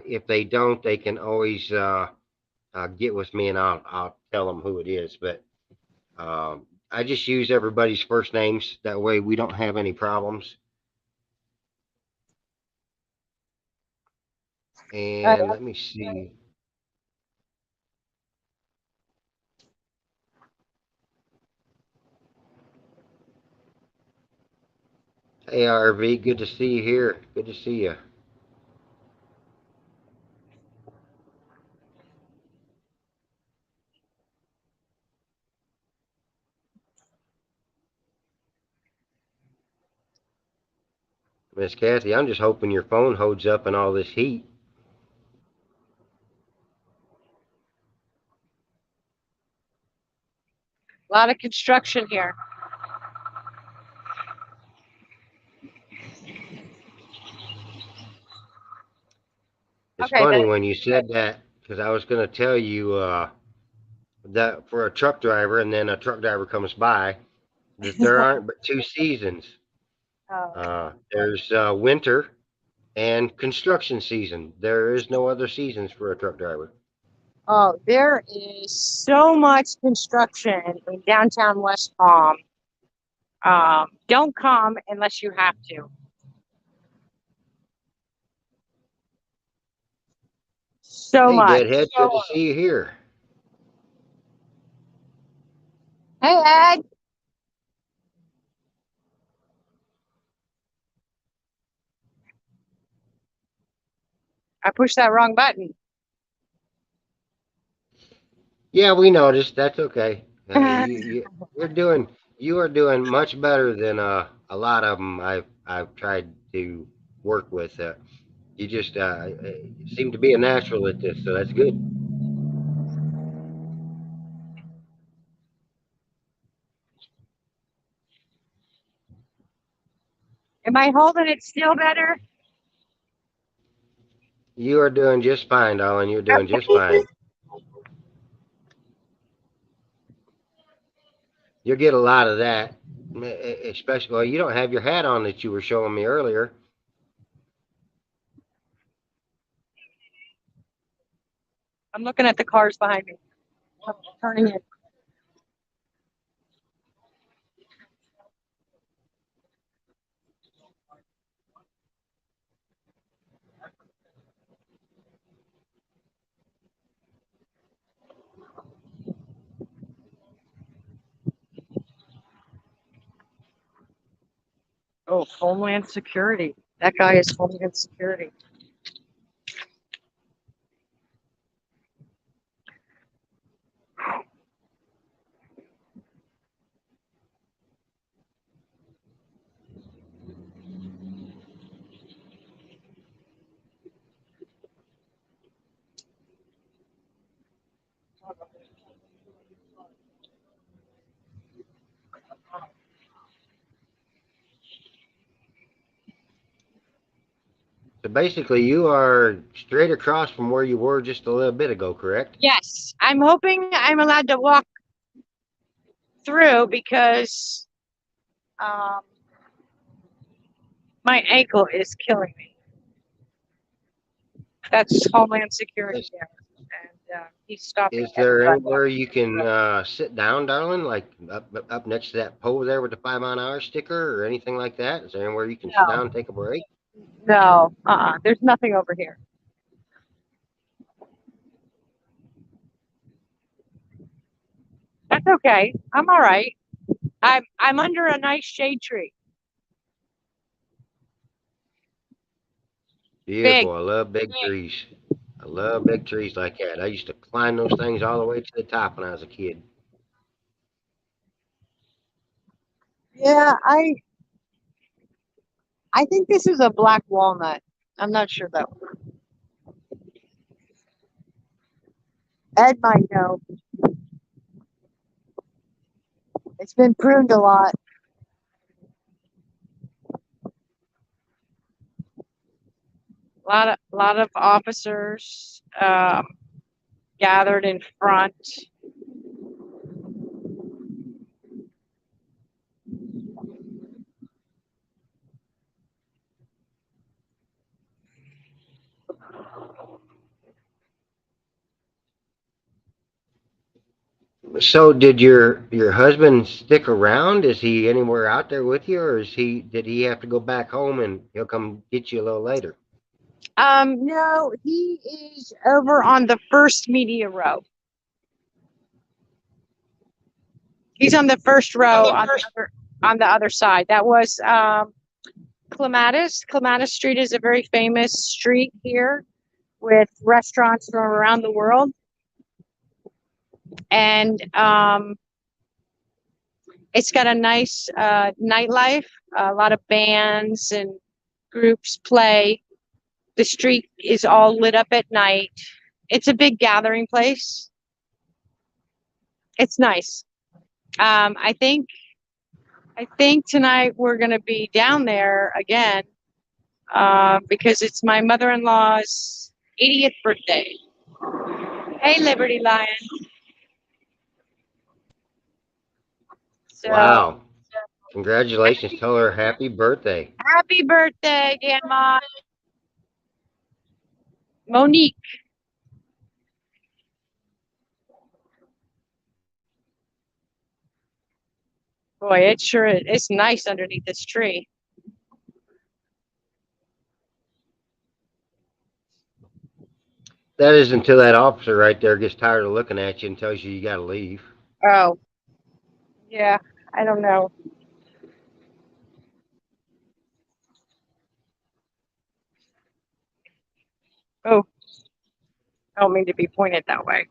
If they don't, they can always get with me, and I'll tell them who it is. But I just use everybody's first names. That way, we don't have any problems. And let me see. Hey, RV, good to see you here. Good to see you. Miss Kathy, I'm just hoping your phone holds up in all this heat. A lot of construction here. It's Okay, funny then. when you said that, because I was going to tell you that for a truck driver, and then a truck driver comes by, that there aren't but two seasons. There's winter and construction season. There is no other seasons for a truck driver. Oh, there is so much construction in downtown West Palm. Don't come unless you have to. So Hey, much. Deadhead, good to see you here. Hey, Ed. I pushed that wrong button. Yeah, we noticed. That's okay. You're doing you are doing much better than a lot of them I've tried to work with. You just seem to be a natural at this, so that's good. Am I holding it still better? You are doing just fine, darling. You're doing just fine. You'll get a lot of that, especially. Well, you don't have your hat on that you were showing me earlier. I'm looking at the cars behind me. I'm turning it. Oh, Homeland Security. That guy is Homeland Security. So basically, you are straight across from where you were just a little bit ago, correct? Yes, I'm hoping I'm allowed to walk through because um, my ankle is killing me. That's Homeland Security Is, there, and he's stopping is there everybody. anywhere you can sit down, darling? Like up next to that pole there with the 5 mile an hour sticker or anything like that? Is there anywhere you can sit down No, and take a break? no, there's nothing over here. That's okay. I'm all right. I'm under a nice shade tree. Big. Beautiful. I love big trees. I love big trees like that. I used to climb those things all the way to the top when I was a kid. Yeah, I think this is a black walnut. I'm not sure though. Ed might know. It's been pruned a lot. A lot of officers gathered in front. So did your husband stick around? Is he anywhere out there with you, or did he have to go back home and he'll come get you a little later? No, he is over on the first media row. He's on the first row on the other side. That was Clematis. Clematis Street is a very famous street here with restaurants from around the world. And it's got a nice nightlife. A lot of bands and groups play. The street is all lit up at night. It's a big gathering place. It's nice. I think tonight we're going to be down there again because it's my mother-in-law's 80th birthday. Hey, Liberty Lion. So Wow. Congratulations. Tell her happy birthday. happy birthday, Grandma Monique. Boy, it sure is. It's nice underneath this tree. That is until that officer right there gets tired of looking at you and tells you got to leave. Oh, yeah. I don't know. Oh, I don't mean to be pointed that way.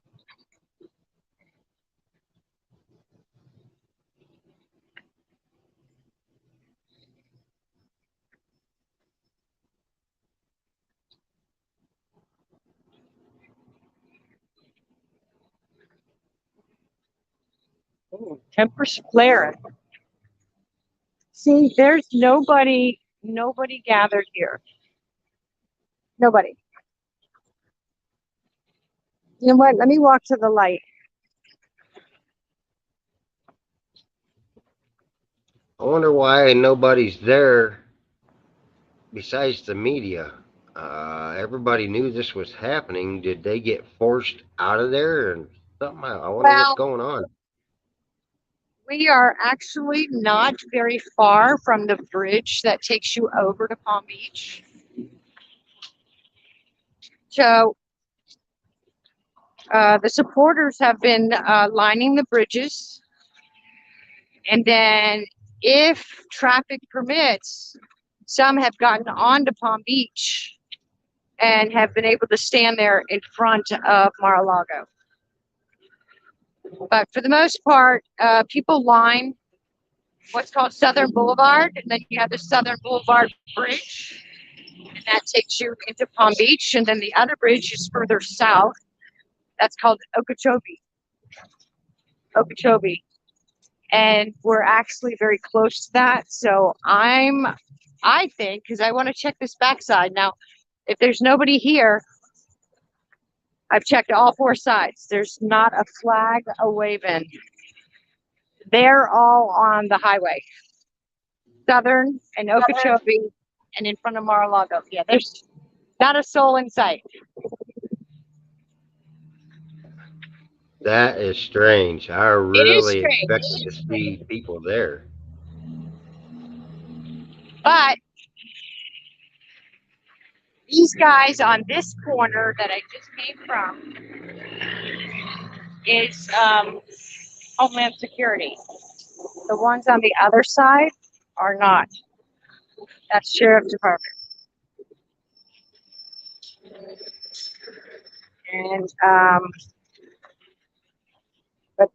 Ooh, temper's flaring. See, there's nobody gathered here. Nobody. You know what? Let me walk to the light. I wonder why nobody's there besides the media. Everybody knew this was happening. Did they get forced out of there and something? I wonder what's Well, going on. we are actually not very far from the bridge that takes you over to Palm Beach. So the supporters have been lining the bridges, and then if traffic permits, some have gotten onto Palm Beach and have been able to stand there in front of Mar-a-Lago. But for the most part, people line what's called Southern Boulevard, and then you have the Southern Boulevard Bridge, and that takes you into Palm Beach, and then the other bridge is further south. That's called Okeechobee, and we're actually very close to that. So I think, because I want to check this backside now, if there's nobody here, I've checked all four sides. There's not a flag a waving. They're all on the highway. Southern and Okeechobee and in front of Mar-a-Lago. Yeah, there's not a soul in sight. That is strange. I It is really strange. expected to see people there. But these guys on this corner that I just came from is Homeland Security. The ones on the other side are not. That's Sheriff's Department. And but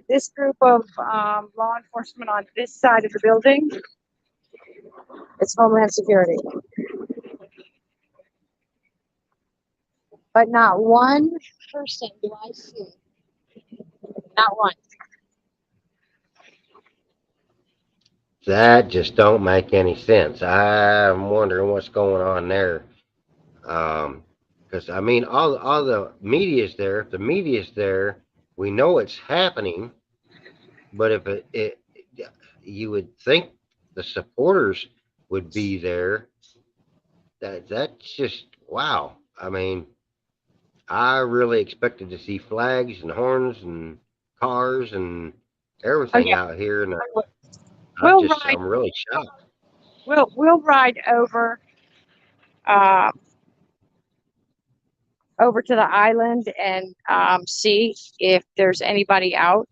this group of law enforcement on this side of the building, it's Homeland Security. But not one person do I see. Not one. That just don't make any sense. I'm wondering what's going on there. Because I mean, all the media's there. If the media's there, we know it's happening. But if you would think the supporters would be there. That's just wow. I mean, I really expected to see flags and horns and cars and everything out here, and I'm really shocked. We'll ride over uh, over to the island and see if there's anybody out.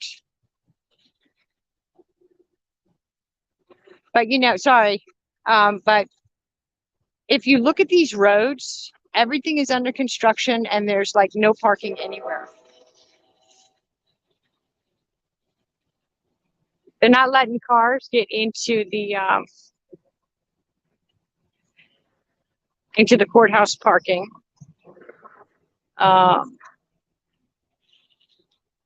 But sorry, but if you look at these roads, everything is under construction and there's like no parking anywhere. They're not letting cars get into the courthouse parking.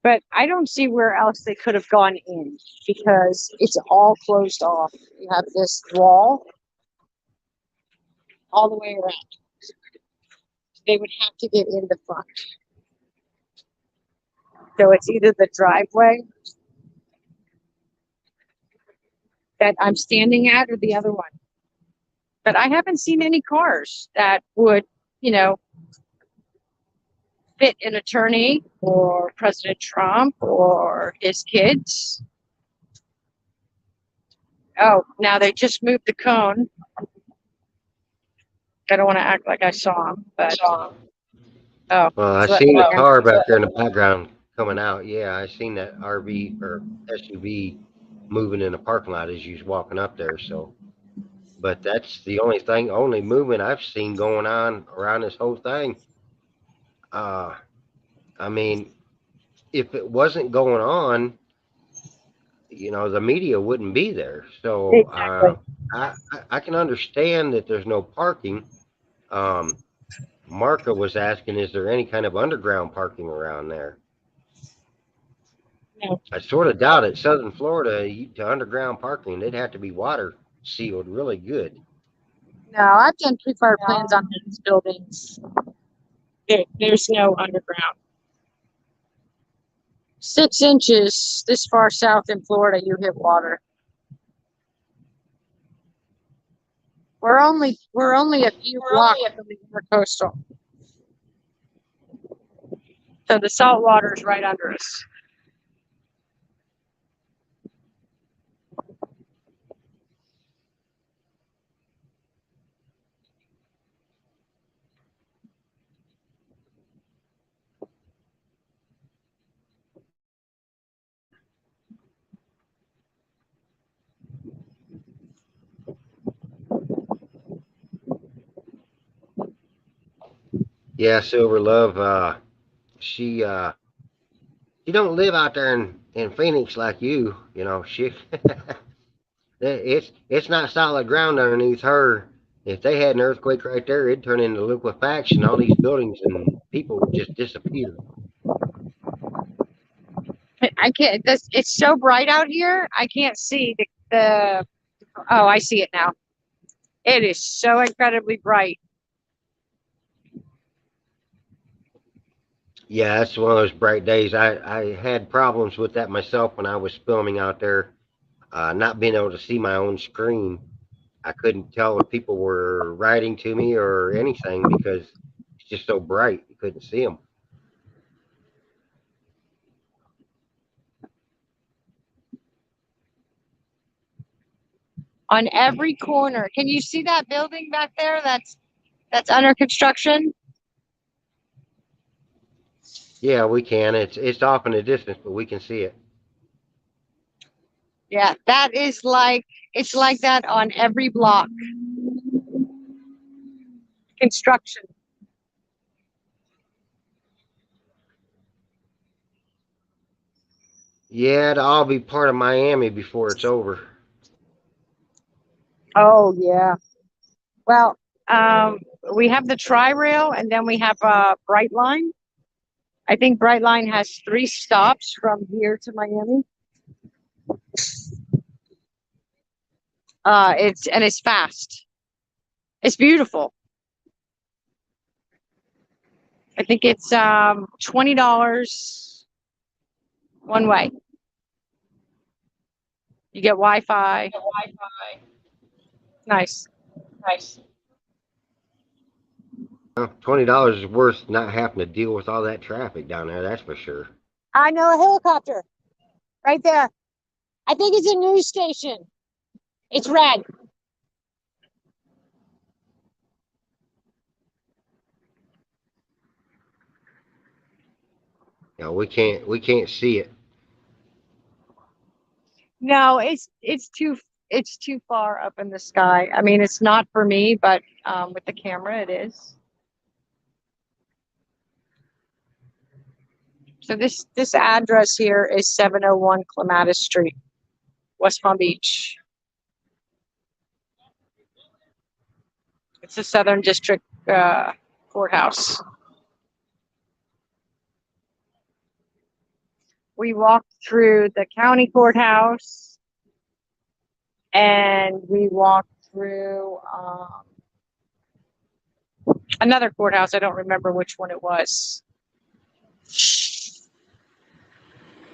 But I don't see where else they could have gone in because it's all closed off. You have this wall all the way around. They would have to get in the front. So it's either the driveway that I'm standing at or the other one. But I haven't seen any cars that would, fit an attorney or President Trump or his kids. Oh, now they just moved the cone. I don't want to act like I saw him, but oh. Well, I seen the car back there in the background coming out. Yeah, I seen that RV or SUV moving in the parking lot as you was walking up there. So, but that's the only movement I've seen going on around this whole thing. I mean, if it wasn't going on, the media wouldn't be there. So Exactly. I can understand that there's no parking. Marka was asking, is there any kind of underground parking around there? No. I sort of doubt it. Southern Florida, to underground parking, they'd have to be water sealed really good. No, I've done pre-fire plans on these buildings. There's no underground. 6 inches this far south in Florida, you hit water. We're only a few blocks from the intercoastal. So the salt water is right under us. Yeah, Silver Love. She she don't live out there in Phoenix like you. You know, she it's not solid ground underneath her. If they had an earthquake right there, it'd turn into liquefaction. All these buildings and people would just disappear. I can't. This it's so bright out here. I can't see the. Oh, I see it now. It is so incredibly bright. Yeah, that's one of those bright days. I had problems with that myself when I was filming out there, not being able to see my own screen. I couldn't tell if people were writing to me or anything because it's just so bright. You couldn't see them. On every corner. Can you see that building back there? That's under construction. Yeah, we can. It's off in the distance, but we can see it. Yeah, that is like it's like that on every block. Construction. Yeah, it'll all be part of Miami before it's over. Oh yeah. Well, we have the Tri Rail, and then we have Brightline. I think Brightline has 3 stops from here to Miami. It's fast. It's beautiful. I think it's $20 one way. You get Wi-Fi. Nice. Nice. Well, $20 is worth not having to deal with all that traffic down there. That's for sure. I know a helicopter right there. I think it's a news station. It's red. You know, we can't see it. No, it's too far up in the sky. I mean, it's not for me, but with the camera, it is. So this address here is 701 Clematis Street, West Palm Beach. It's the Southern District Courthouse. We walked through the county courthouse, and we walked through another courthouse. I don't remember which one it was.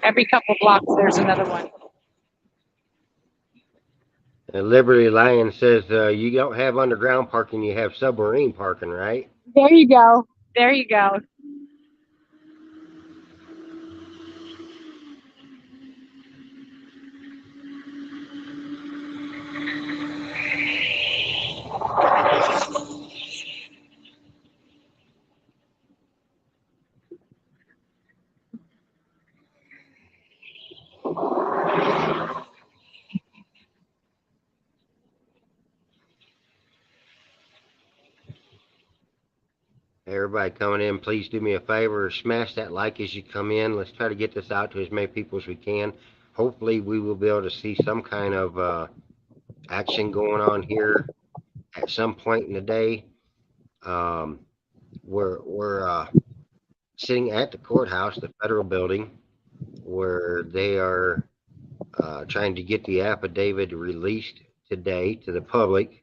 Every couple blocks, there's another one. And Liberty Lion says you don't have underground parking, you have submarine parking, right? There you go. There you go. Everybody coming in, please do me a favor, smash that like as you come in. Let's try to get this out to as many people as we can. Hopefully, we will be able to see some kind of action going on here at some point in the day. Um, we're sitting at the courthouse, the federal building, where they are trying to get the affidavit released today to the public.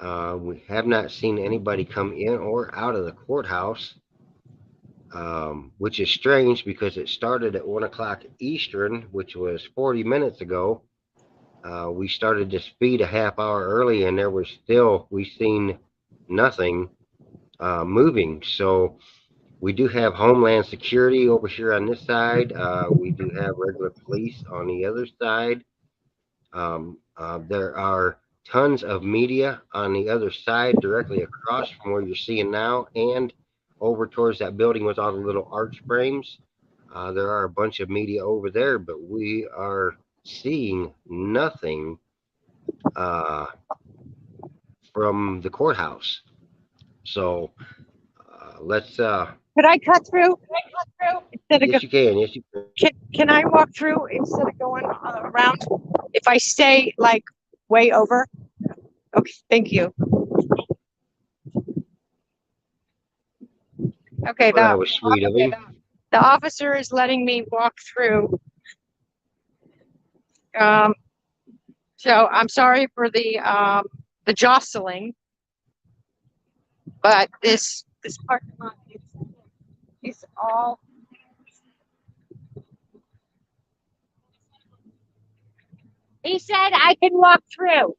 We have not seen anybody come in or out of the courthouse, which is strange because it started at 1 o'clock Eastern, which was 40 minutes ago. We started this feed a half hour early, and we seen nothing moving. So we do have Homeland Security over here on this side. We do have regular police on the other side. There are tons of media on the other side, directly across from where you're seeing now, and over towards that building with all the little arch frames. There are a bunch of media over there, but we are seeing nothing from the courthouse. So let's, Could I cut through? Could I cut through instead of yes, you can. Yes, you can. can I walk through instead of going around? If I stay like way over? Okay, thank you. Okay, Well, that was sweet of him. the officer is letting me walk through. Um, so I'm sorry for the jostling, but this parking lot is all. He said I can walk through.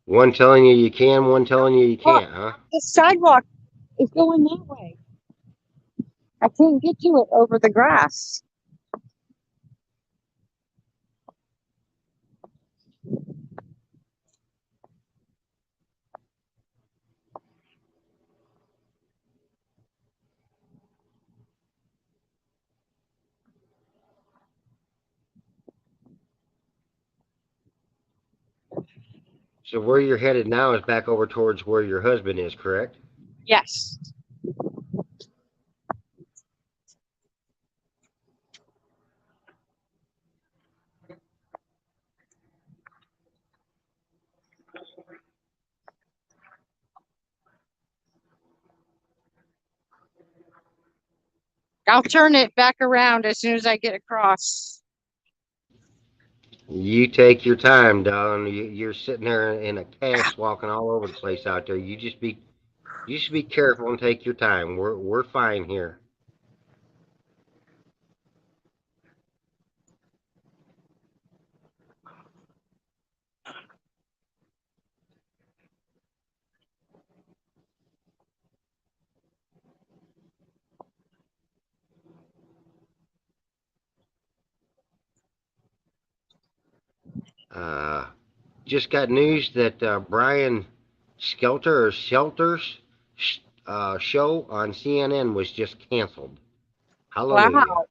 One telling you you can, one telling you you Well, can't, huh? the sidewalk is going that way. I can't get to it over the grass. So where you're headed now is back over towards where your husband is, correct? Yes. I'll turn it back around as soon as I get across. You take your time, darling. You're sitting there in a cast, walking all over the place out there. You just be careful and take your time. We're fine here. Uh, just got news that Brian Shelter's show on CNN was just canceled. Hallelujah. Wow.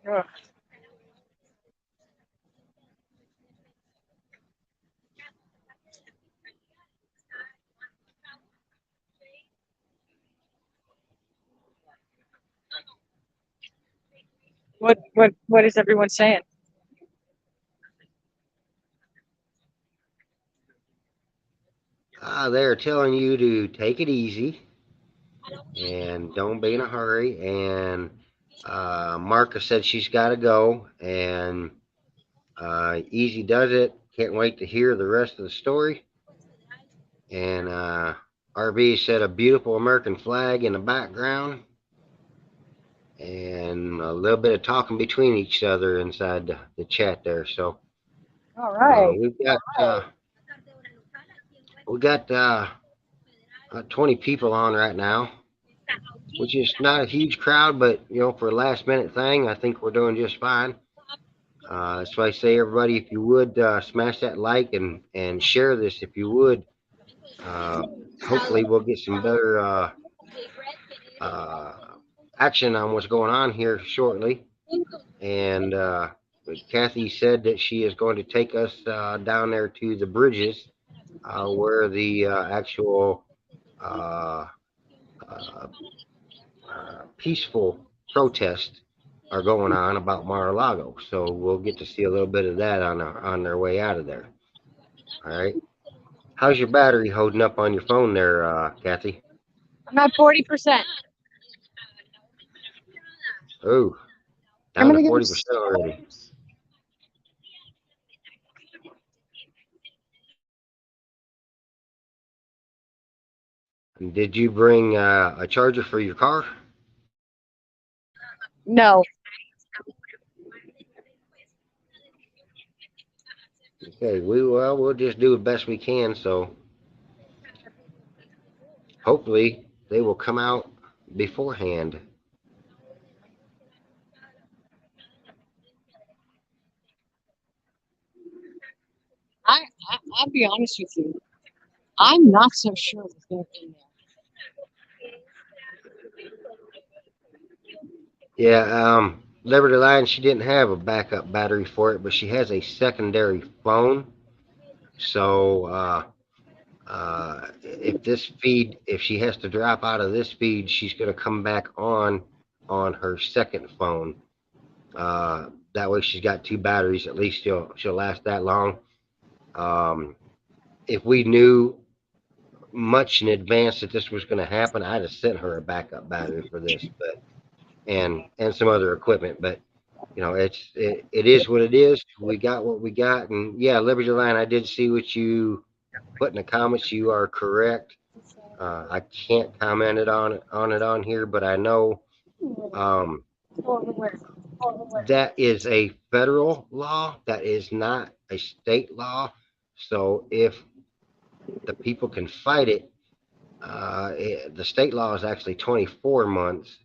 Ugh. What is everyone saying? They're telling you to take it easy and don't be in a hurry. And Marcus said she's got to go, and Easy does it. Can't wait to hear the rest of the story. And RB said a beautiful American flag in the background, and a little bit of talking between each other inside the chat there. So All right. we got 20 people on right now, which is not a huge crowd, but for a last minute thing, I think we're doing just fine. So I say, everybody, if you would smash that like and share this, if you would. Hopefully, we'll get some better uh, action on what's going on here shortly. And Kathy said that she is going to take us down there to the bridges where the actual uh, uh, peaceful protests are going on about Mar-a-Lago. So we'll get to see a little bit of that on their way out of there. All right. How's your battery holding up on your phone there, Kathy? I'm at 40%. Oh, I'm down to gonna go. 40% already. Did you bring a charger for your car? No. Okay, we'll just do the best we can. So hopefully they will come out beforehand. I'll be honest with you. I'm not so sure with their email. Yeah, Liberty Line, she didn't have a backup battery for it, but she has a secondary phone. So if she has to drop out of this feed, she's going to come back on her second phone. That way, she's got two batteries. At least she'll last that long. Um, if we knew much in advance that this was going to happen, I'd have sent her a backup battery for this, but and some other equipment. But it is what it is. We got what we got, and yeah, Liberty Line. I did see what you put in the comments. You are correct. I can't comment it on here, but I know um, that is a federal law. That is not a state law. So if the people can fight it, the state law is actually 24 months.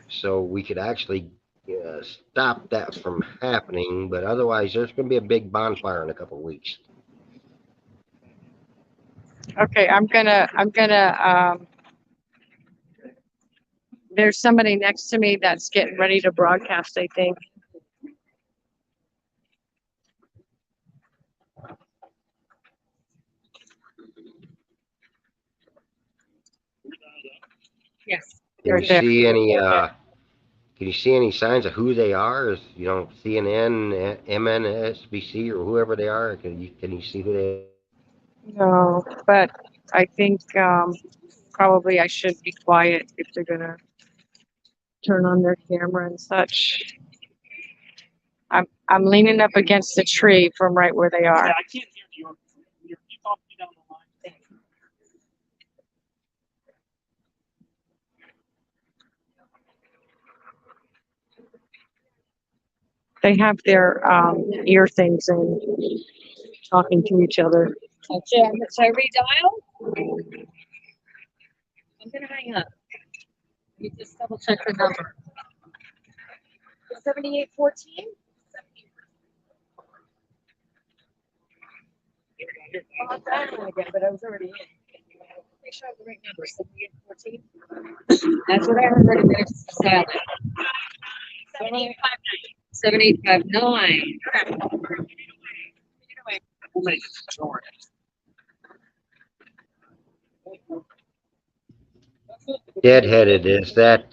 So we could actually stop that from happening. But otherwise, there's going to be a big bonfire in a couple of weeks. Okay, there's somebody next to me that's getting ready to broadcast, I think. Yes. Can you see any? Can you see any signs of who they are? Is CNN, MNSBC, or whoever they are? Can you see who they? No, but I think probably I should be quiet if they're gonna turn on their camera and such. I'm leaning up against the tree from right where they are. Yeah, I can't hear you. You talk me down the line. They have their ear things and talking to each other. Should I redial? I'm gonna hang up. You just double check the number. 7814? Well, I'm dialing again, but I was already in. Make sure I have the right number. 7814? That's what I heard, but it's silent. 7859. 7859. We'll make it short. Deadheaded. Is that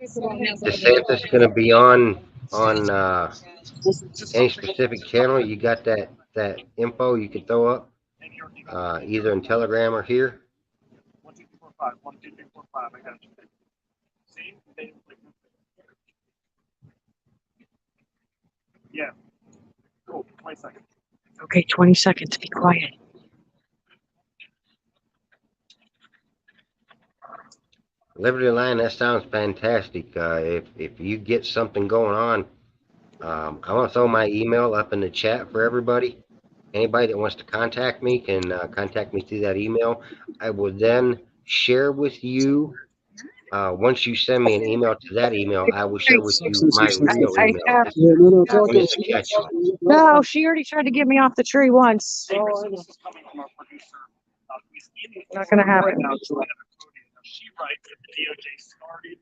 DeSantis going to be on any specific channel? You got that info you could throw up either in Telegram or here? 1, 2, 3, 4, 5. 1, 2, 3, 4, 5. I got you. See? Yeah. Cool. 20 seconds. Okay, 20 seconds. Be quiet. Liberty Line, that sounds fantastic. If you get something going on, I want to throw my email up in the chat for everybody. Anybody that wants to contact me can contact me through that email. I will then share with you. Once you send me an email to that email, I will share with you my real I email. have, Just a catch. no, she already tried to get me off the tree once. Hey, Chris, this is coming from our producer. Not gonna happen. Right now, she writes that the DOJ started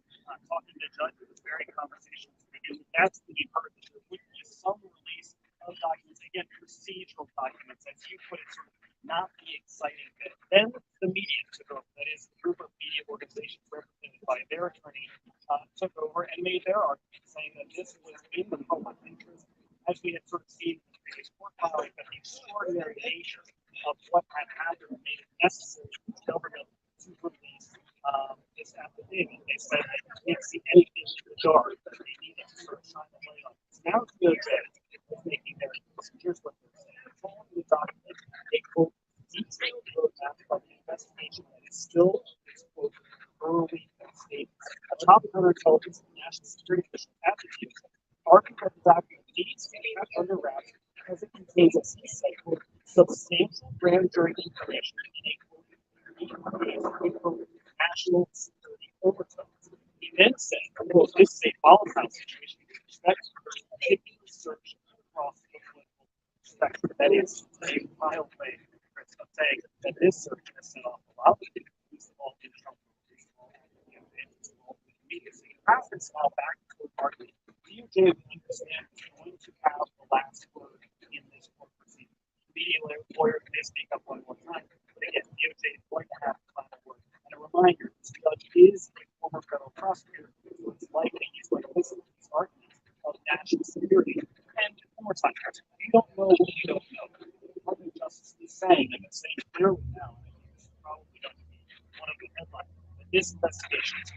talking to judges, very conversations, because that's the purpose. There would be some release of documents, again, procedural documents, as you put it, sort of not the exciting bit. Then the media took over. That is, the group of media organizations represented by their attorney took over and made their argument, saying that this was in the public interest, as we had sort of seen in the previous court filing, that the extraordinary nature of what had happened made it necessary for the government to release this affidavit. They said they can't see anything in the dark, that they needed to sort of shine the light on this. Now it's good is making their case. Here's what they're saying. It's all in the document, a quote, detailed roadmap of the investigation that is still in its quote, early stages. A top counterintelligence and national security official at the DOJ argued that the document needs to be kept under wraps because it contains a substantial grand jury information in a national security overtones. He then said, quote, this is a volatile situation with respect to the research across the political spectrum. That is a mild way of saying that this search has set off a lot of things involved in Trump. Conference now back to the party. DOJ will understand is going to have the last word in this court proceeding. Media lawyer may speak up one more time, but again, DOJ is going to have the final word. And a reminder, this judge is a former federal prosecutor, so it's likely he's going to listen to these arguments of national security. And one more time, you don't know what you don't know. What the justice is saying, and it's saying clearly now, and it's probably going to be one of the headlines, that this investigation is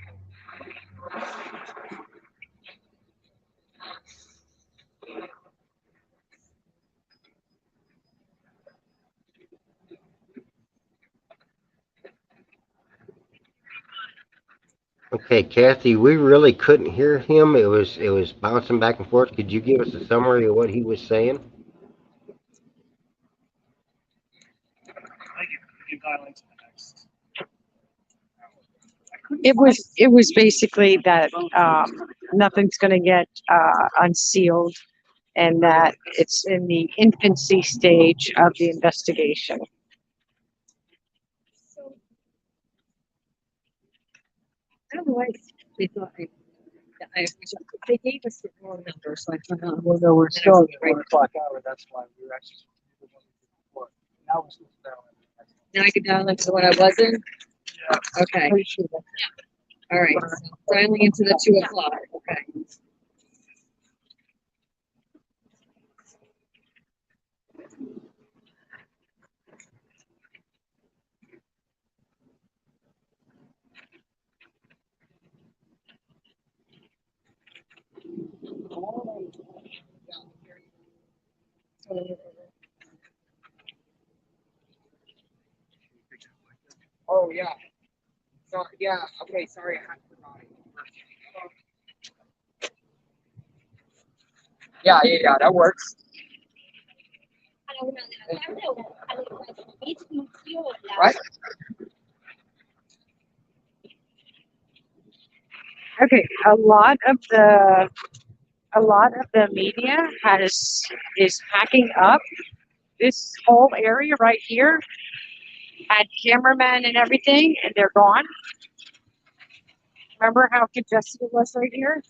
Okay, Kathy, we really couldn't hear him. It was bouncing back and forth. Could you give us a summary of what he was saying? It was basically that nothing's going to get unsealed, and that it's in the infancy stage of the investigation. I don't know why they thought they gave us the wrong number, so I found out. Well, no, we're And I still was at the 1 o'clock hour. That's why we were actually before. Now we're supposed to dial in. Now I can dial into the one I wasn't. Yeah. Okay. Pretty sure that- All right. So dialing into the 2 o'clock. Okay. Oh, yeah. So, yeah, okay, sorry, I had forgotten. Yeah, that works. Right? Okay, a lot of the media is packing up. This whole area right here had cameramen and everything, and they're gone. Remember how congested it was right here?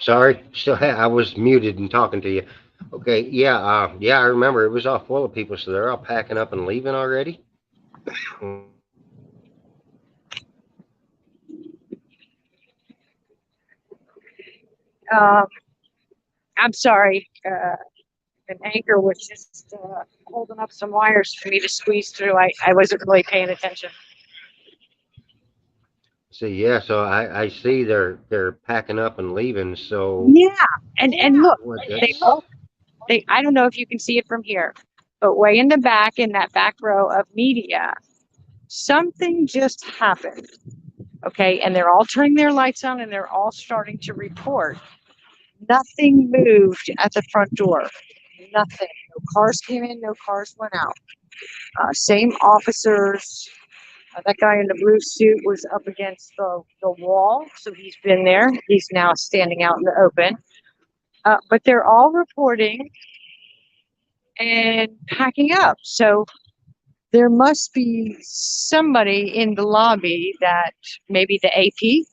Sorry, I was muted and talking to you. Okay, yeah, I remember it was all full of people, so they're all packing up and leaving already. Um, I'm sorry. An anchor was just holding up some wires for me to squeeze through. I wasn't really paying attention. So yeah, so I see they're packing up and leaving. So Yeah, and look, what, they I don't know if you can see it from here, but way in the back, in that back row of media, something just happened. Okay, and they're all turning their lights on and they're all starting to report. Nothing moved at the front door. Nothing. No cars came in, no cars went out. Same officers. That guy in the blue suit was up against the wall, so he's been there. He's now standing out in the open. But they're all reporting and packing up. So there must be somebody in the lobby that maybe the AP,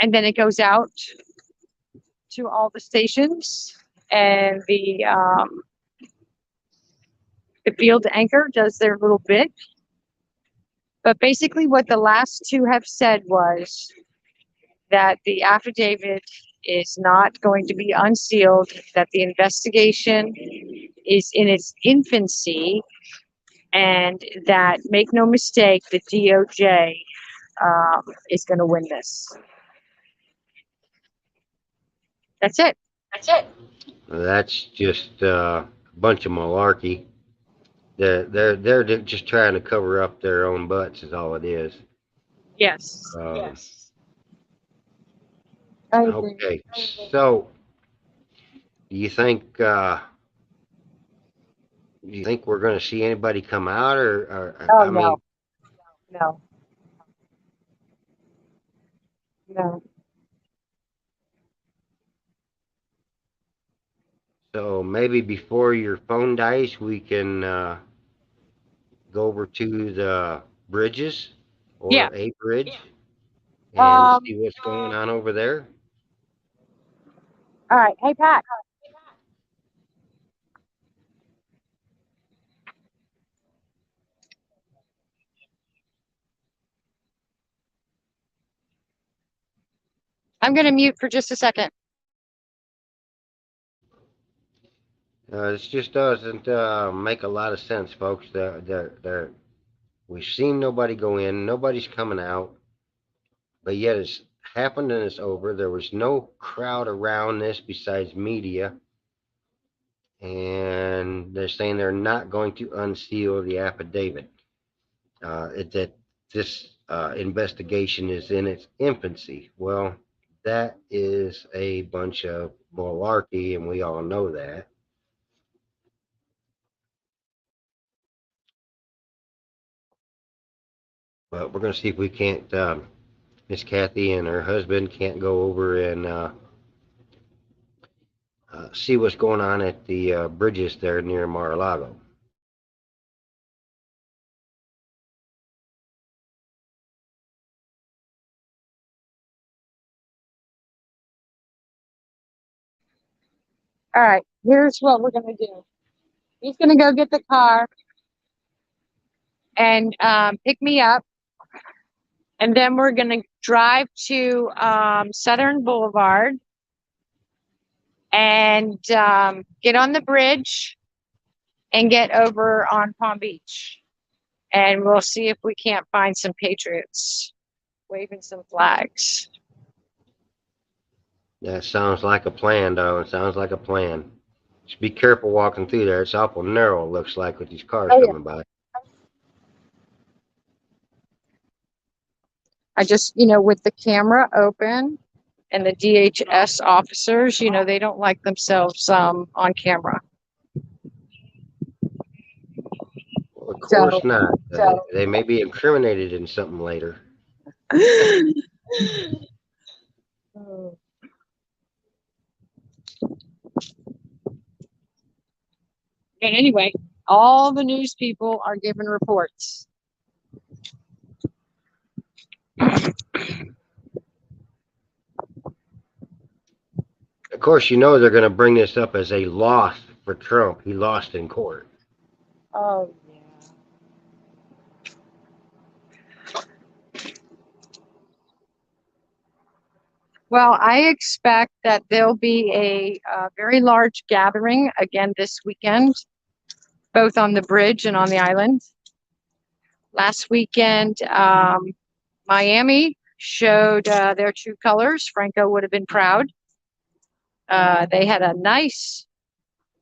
and then it goes out to all the stations, and the field anchor does their little bit. But basically what the last two have said was that the affidavit is not going to be unsealed, that the investigation is in its infancy, and that, make no mistake, the DOJ is going to win this. That's it. that's just a bunch of malarkey. They're just trying to cover up their own butts, is all it is. Yes. Um, I agree. okay, so do you think we're going to see anybody come out, or Oh, I mean, no, no. so maybe before your phone dies, we can go over to the bridges Yeah. or a bridge and Um, see what's going on over there. all right. Hey, Pat. I'm going to mute for just a second. This just doesn't make a lot of sense, folks. We've seen nobody go in, nobody's coming out, but yet it's happened and it's over. There was no crowd around this besides media, and they're saying they're not going to unseal the affidavit. That this investigation is in its infancy. Well, that is a bunch of malarkey, and we all know that. But we're going to see if we can't, Miss Kathy and her husband can't go over and see what's going on at the bridges there near Mar-a-Lago. All right. Here's what we're going to do. He's going to go get the car and pick me up. And then we're going to drive to Southern Boulevard and get on the bridge and get over on Palm Beach. And we'll see if we can't find some patriots waving some flags. That sounds like a plan, though. It sounds like a plan. Just be careful walking through there. It's awful narrow, it looks like, with these cars Oh, yeah. coming by. I just, with the camera open and the DHS officers, they don't like themselves on camera. Well, of So, course not. They may be incriminated in something later. and anyway, all the news people are giving reports. Of course, you know they're going to bring this up as a loss for Trump. He lost in court. Oh, yeah. Well, I expect that there'll be a very large gathering again this weekend, both on the bridge and on the island. Last weekend, Miami showed their true colors. Franco would have been proud. They had a nice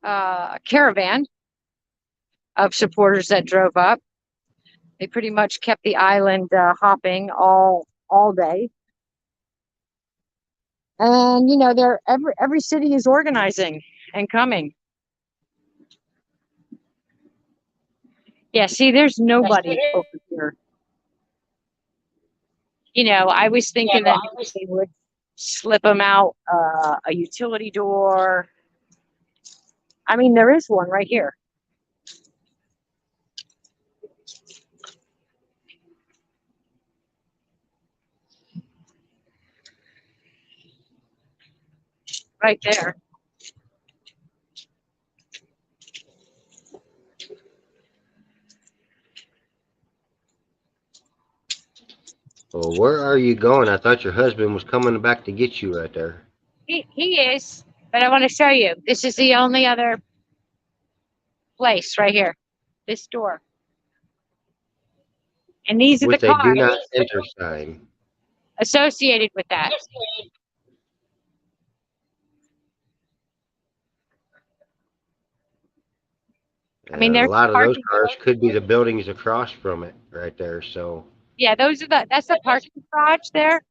caravan of supporters that drove up. They pretty much kept the island hopping all day. And they're every city is organizing and coming. Yeah, see, there's nobody over here. I was thinking that they would slip them out a utility door. I mean, there is one right here. Right there. Well, where are you going? I thought your husband was coming back to get you right there. He is, but I want to show you. This is the only other place right here. This door. And these are the With a do cars not enter sign. associated with that. I mean, A there's lot of those parking. cars could be the buildings across from it right there. So Yeah, that's the parking garage there.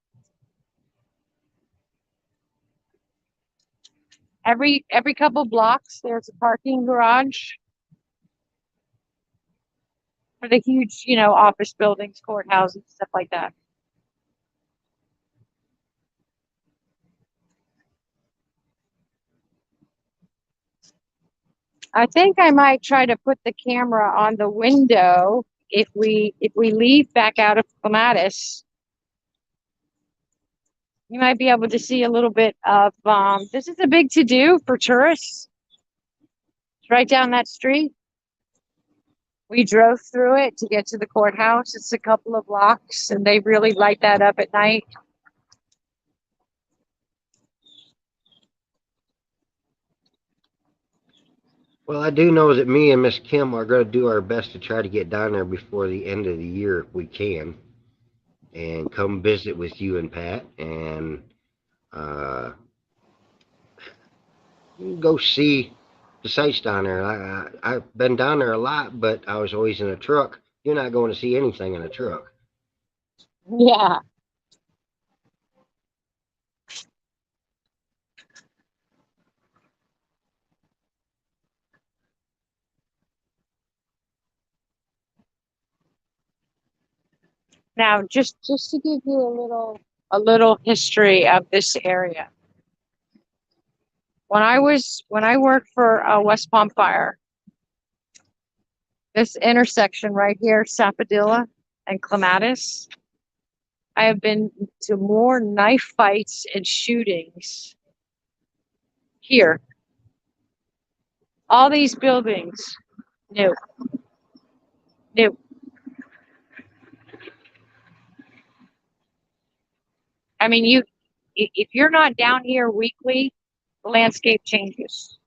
Every couple blocks, there's a parking garage for the huge, office buildings, courthouses, stuff like that. I think I might try to put the camera on the window if we leave back out of Clematis. You might be able to see a little bit of this is a big to do for tourists. It's right down that street. We drove through it to get to the courthouse. It's a couple of blocks, and they really light that up at night. Well, I do know that me and Miss Kim are going to do our best to try to get down there before the end of the year if we can, and come visit with you and Pat, and uh, go see the sights down there. I've been down there a lot, but I was always in a truck. You're not going to see anything in a truck. Yeah. Now, just to give you a little history of this area. When I worked for West Palm Fire, this intersection right here, Sapodilla and Clematis, I have been to more knife fights and shootings here. All these buildings, new, new. I mean, if you're not down here weekly, the landscape changes.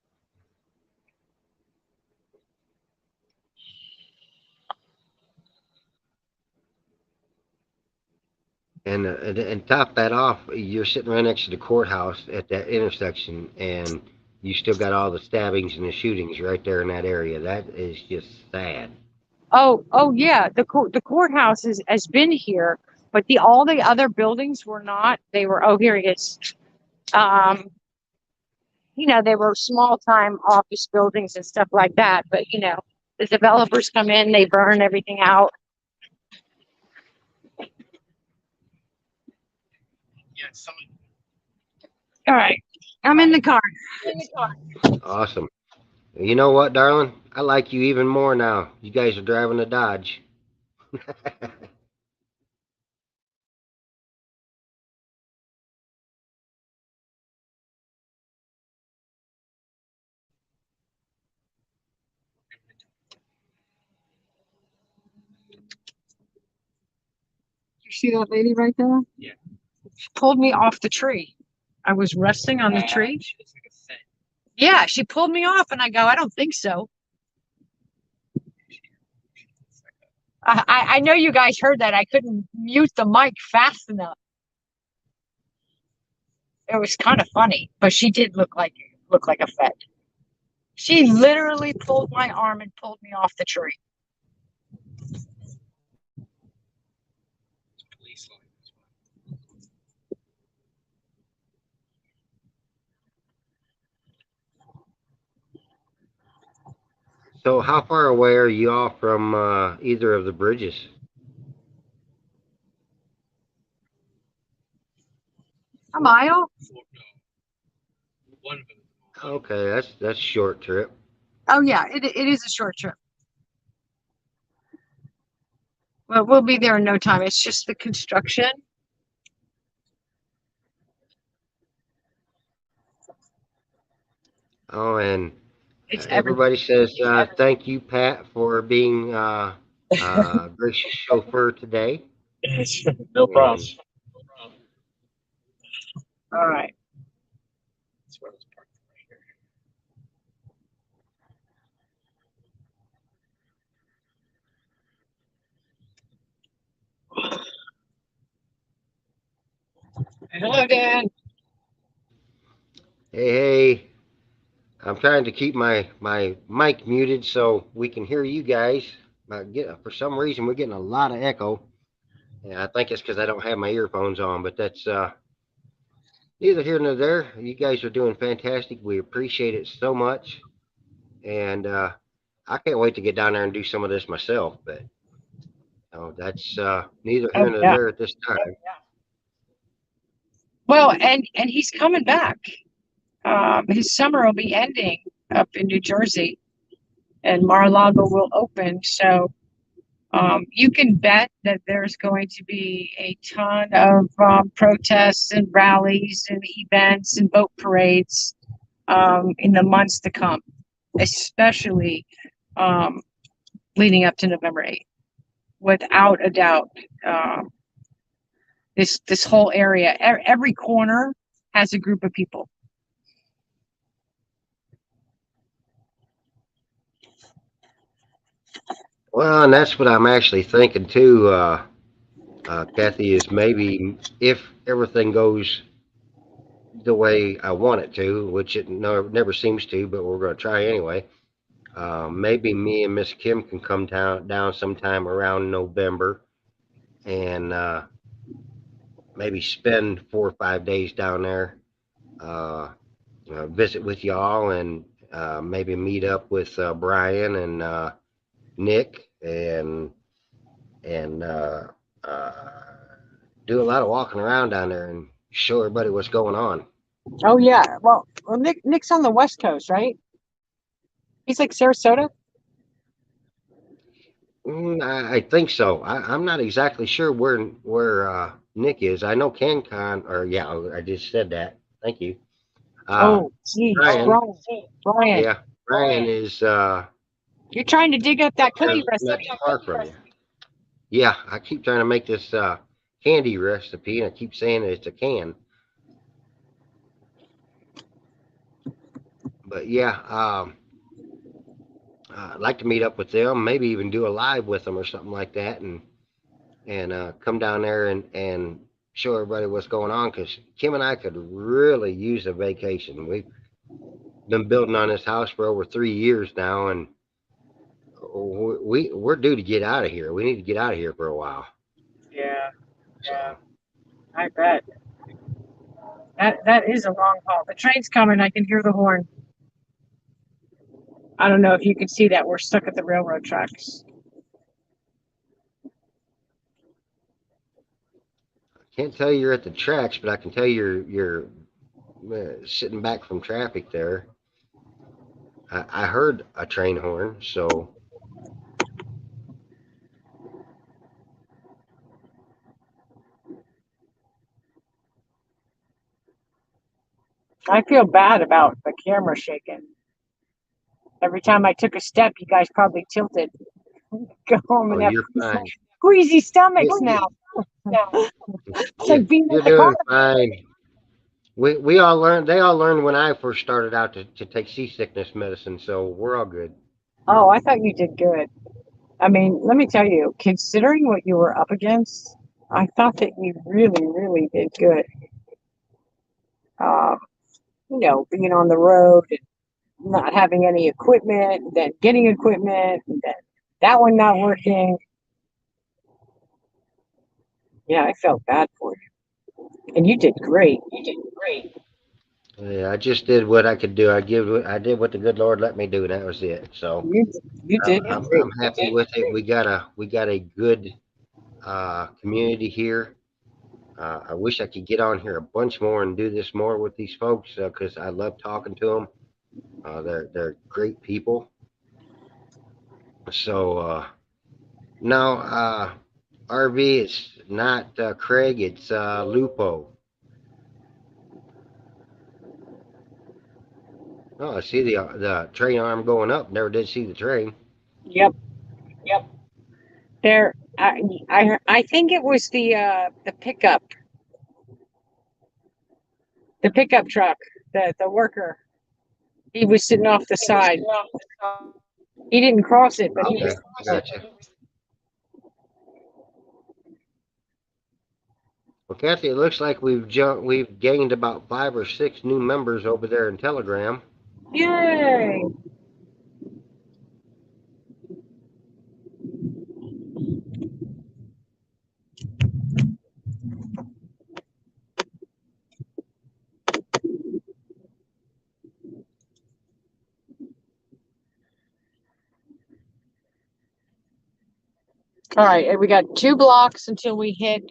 And top that off, you're sitting right next to the courthouse at that intersection, and you still got all the stabbings and the shootings right there in that area. That is just sad. Oh yeah, the courthouse has been here, but all the other buildings were not. They were, oh, here it is. Um, they were small time office buildings and stuff like that. But the developers come in, they burn everything out. Yeah, some All right, I'm in the car. Awesome. You know what, darling? I like you even more now. You guys are driving a Dodge. You see that lady right there? Yeah. She pulled me off the tree. I was resting on the tree. It's like a scent. Yeah, she pulled me off, and I go, I don't think so. I know you guys heard that. I couldn't mute the mic fast enough. It was kind of funny, but she did look like a Fed. She literally pulled my arm and pulled me off the tree. Police line. So, how far away are you all from either of the bridges? A mile? one of them. Okay, that's a short trip. Oh yeah, it is a short trip. Well, we'll be there in no time. It's just the construction. Oh, and It's everybody says thank you, Pat, for being gracious chauffeur today. No problem. No problem. all right. That's where it was parked right here. Hello, Dan. Hey, I'm trying to keep my mic muted so we can hear you guys. For some reason, we're getting a lot of echo. Yeah, I think it's because I don't have my earphones on, but that's neither here nor there. You guys are doing fantastic. We appreciate it so much, and I can't wait to get down there and do some of this myself. But that's neither here Oh nor yeah. there at this time. Well, and he's coming back. His summer will be ending up in New Jersey, and Mar-a-Lago will open. So you can bet that there's going to be a ton of protests and rallies and events and boat parades in the months to come, especially um, leading up to November 8th. Without a doubt, this whole area, every corner has a group of people. Well, and that's what I'm actually thinking too, Kathy, is maybe if everything goes the way I want it to, which it never seems to, but we're going to try anyway. Maybe me and Miss Kim can come down sometime around November and maybe spend 4 or 5 days down there, uh, visit with y'all, and maybe meet up with Brian and Nick and uh, do a lot of walking around down there and show everybody what's going on. Oh yeah. Well, Nick's on the West Coast, right? He's like Sarasota. I think so. I'm not exactly sure where Nick is. I know CanCon, or yeah, I just said that. Thank you. Uh, Oh, geez, Brian, Brian. Brian, yeah, Brian is you're trying to dig up that cookie not recipe. too far from you. Yeah, I keep trying to make this candy recipe, and I keep saying that it's a can. But yeah, I'd like to meet up with them, maybe even do a live with them or something like that, and come down there and show everybody what's going on. Because Kim and I could really use a vacation. We've been building on this house for over 3 years now, and we're due to get out of here. We need to get out of here for a while. Yeah, yeah, So I bet. That is a long haul. The train's coming. I can hear the horn. I don't know if you can see that. We're stuck at the railroad tracks. can't tell you you're at the tracks, but I can tell you're sitting back from traffic there. I heard a train horn, so I feel bad about the camera shaking. Every time I took a step, you guys probably tilted. Go home and have you're fine. queasy stomachs You, now. It's like you, being you're at the doing carnival. fine. We all learned. They all learned when I first started out to take seasickness medicine, so we're all good. Oh, I thought you did good. I mean, let me tell you, considering what you were up against, I thought that you really, really did good. Um, being on the road and not having any equipment, and then getting equipment, and then that one not working. Yeah, I felt bad for you. And you did great. You did great. Yeah, I just did what I could do. I did what the good Lord let me do. That was it. So You did great. I'm happy with it. We got a good community here. I wish I could get on here a bunch more and do this more with these folks because I love talking to them. They're great people. So no, RV, it's not Craig. It's Lupo. Oh, I see the train arm going up. Never did see the train. Yep. Yep. There, I think it was the pickup truck, the worker. He was sitting off the side. He didn't cross it, but he Okay, was. I gotcha. Well, Kathy, it looks like we've gained about 5 or 6 new members over there in Telegram. Yay! All right, and we got 2 blocks until we hit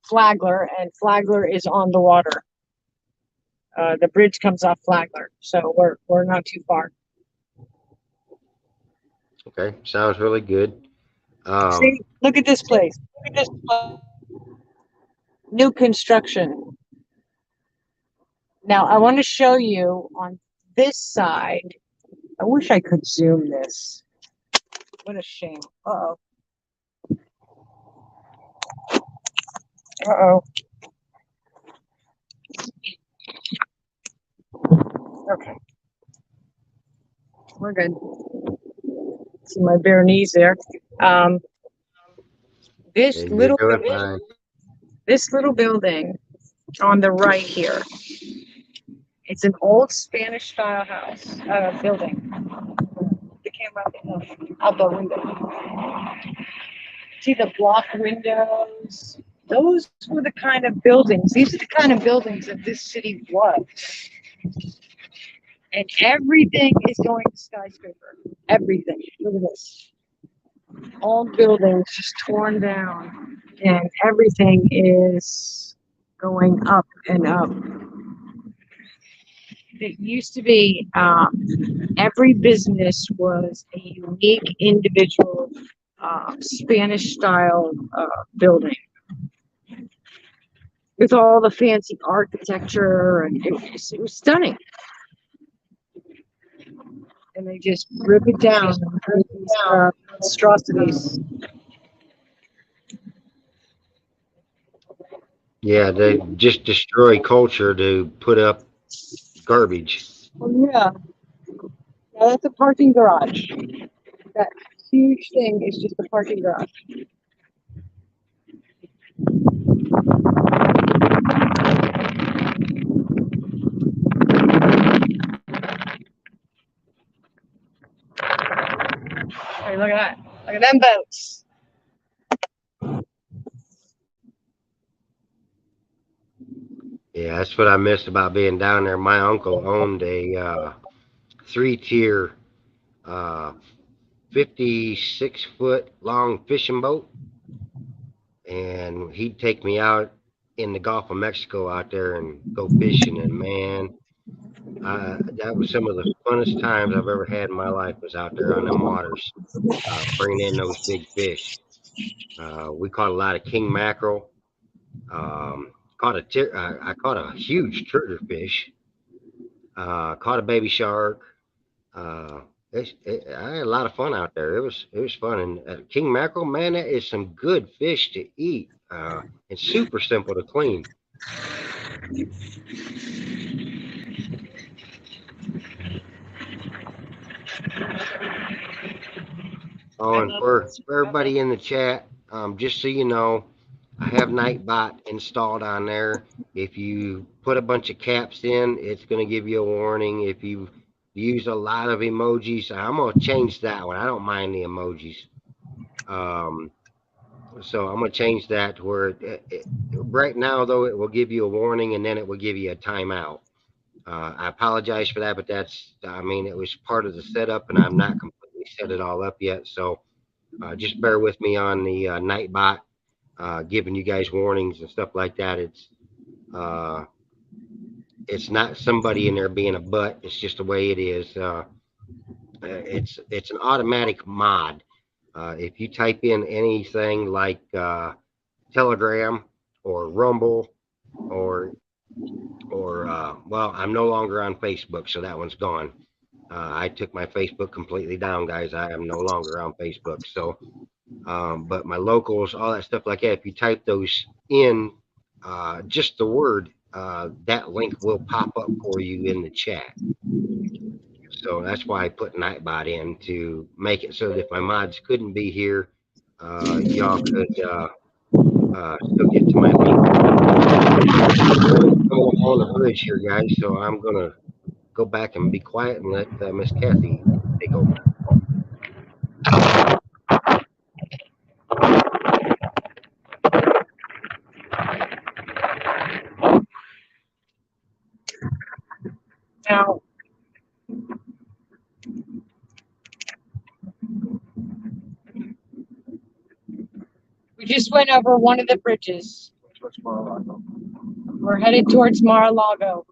Flagler, and Flagler is on the water. The bridge comes off Flagler, so we're not too far. Okay, sounds really good. See, look at this place. Look at this place. New construction. Now I want to show you on this side. I wish I could zoom this. What a shame. Uh-oh. Uh-oh. Okay. We're good. See my bare knees there. This Yeah, you're little doing fine. this little building on the right here. It's an old Spanish style house, building. The camera out the window. See the block windows? Those were the kind of buildings. These are the kind of buildings that this city was. And everything is going to skyscraper. Everything. Look at this. All buildings just torn down, and everything is going up and up. It used to be every business was a unique individual Spanish style building with all the fancy architecture, and it was stunning. And they just rip it down and create these monstrosities. Yeah, they just destroy culture to put up garbage. Oh, yeah. Now that's a parking garage. That huge thing is just a parking garage. Hey, look at that. Look at them boats. Yeah, that's what I missed about being down there. My uncle owned a 3-tier, 56-foot long fishing boat, and he'd take me out in the Gulf of Mexico out there and go fishing. And man, that was some of the funnest times I've ever had in my life, was out there on them waters, bringing in those big fish. We caught a lot of king mackerel. I caught a huge triggerfish. Caught a baby shark. Uh, I had a lot of fun out there. It was fun. And king mackerel, man, that is some good fish to eat. It's super simple to clean. Oh, I and love for everybody in the chat, just so you know, I have Nightbot installed on there. If you put a bunch of caps in, it's going to give you a warning. If you use a lot of emojis, I'm going to change that one. I don't mind the emojis. So I'm going to change that to where right now, though, it will give you a warning and then it will give you a timeout. I apologize for that, but I mean, it was part of the setup and I'm not completely set it all up yet. So just bear with me on the Nightbot, giving you guys warnings and stuff like that. It's not somebody in there being a butt. It's just the way it is. It's an automatic mod. If you type in anything like Telegram or Rumble or well, I'm no longer on Facebook, so that one's gone. I took my Facebook completely down, guys. I am no longer on Facebook. So, but my locals, all that stuff like that, if you type those in, just the word, that link will pop up for you in the chat. So that's why I put Nightbot in, to make it so that if my mods couldn't be here, y'all could still get to my link. I'm on the bridge here, guys, so I'm gonna go back and be quiet and let Miss Kathy take over. Now, We just went over one of the bridges. Towards Mar-a-Lago. We're headed towards Mar-a-Lago.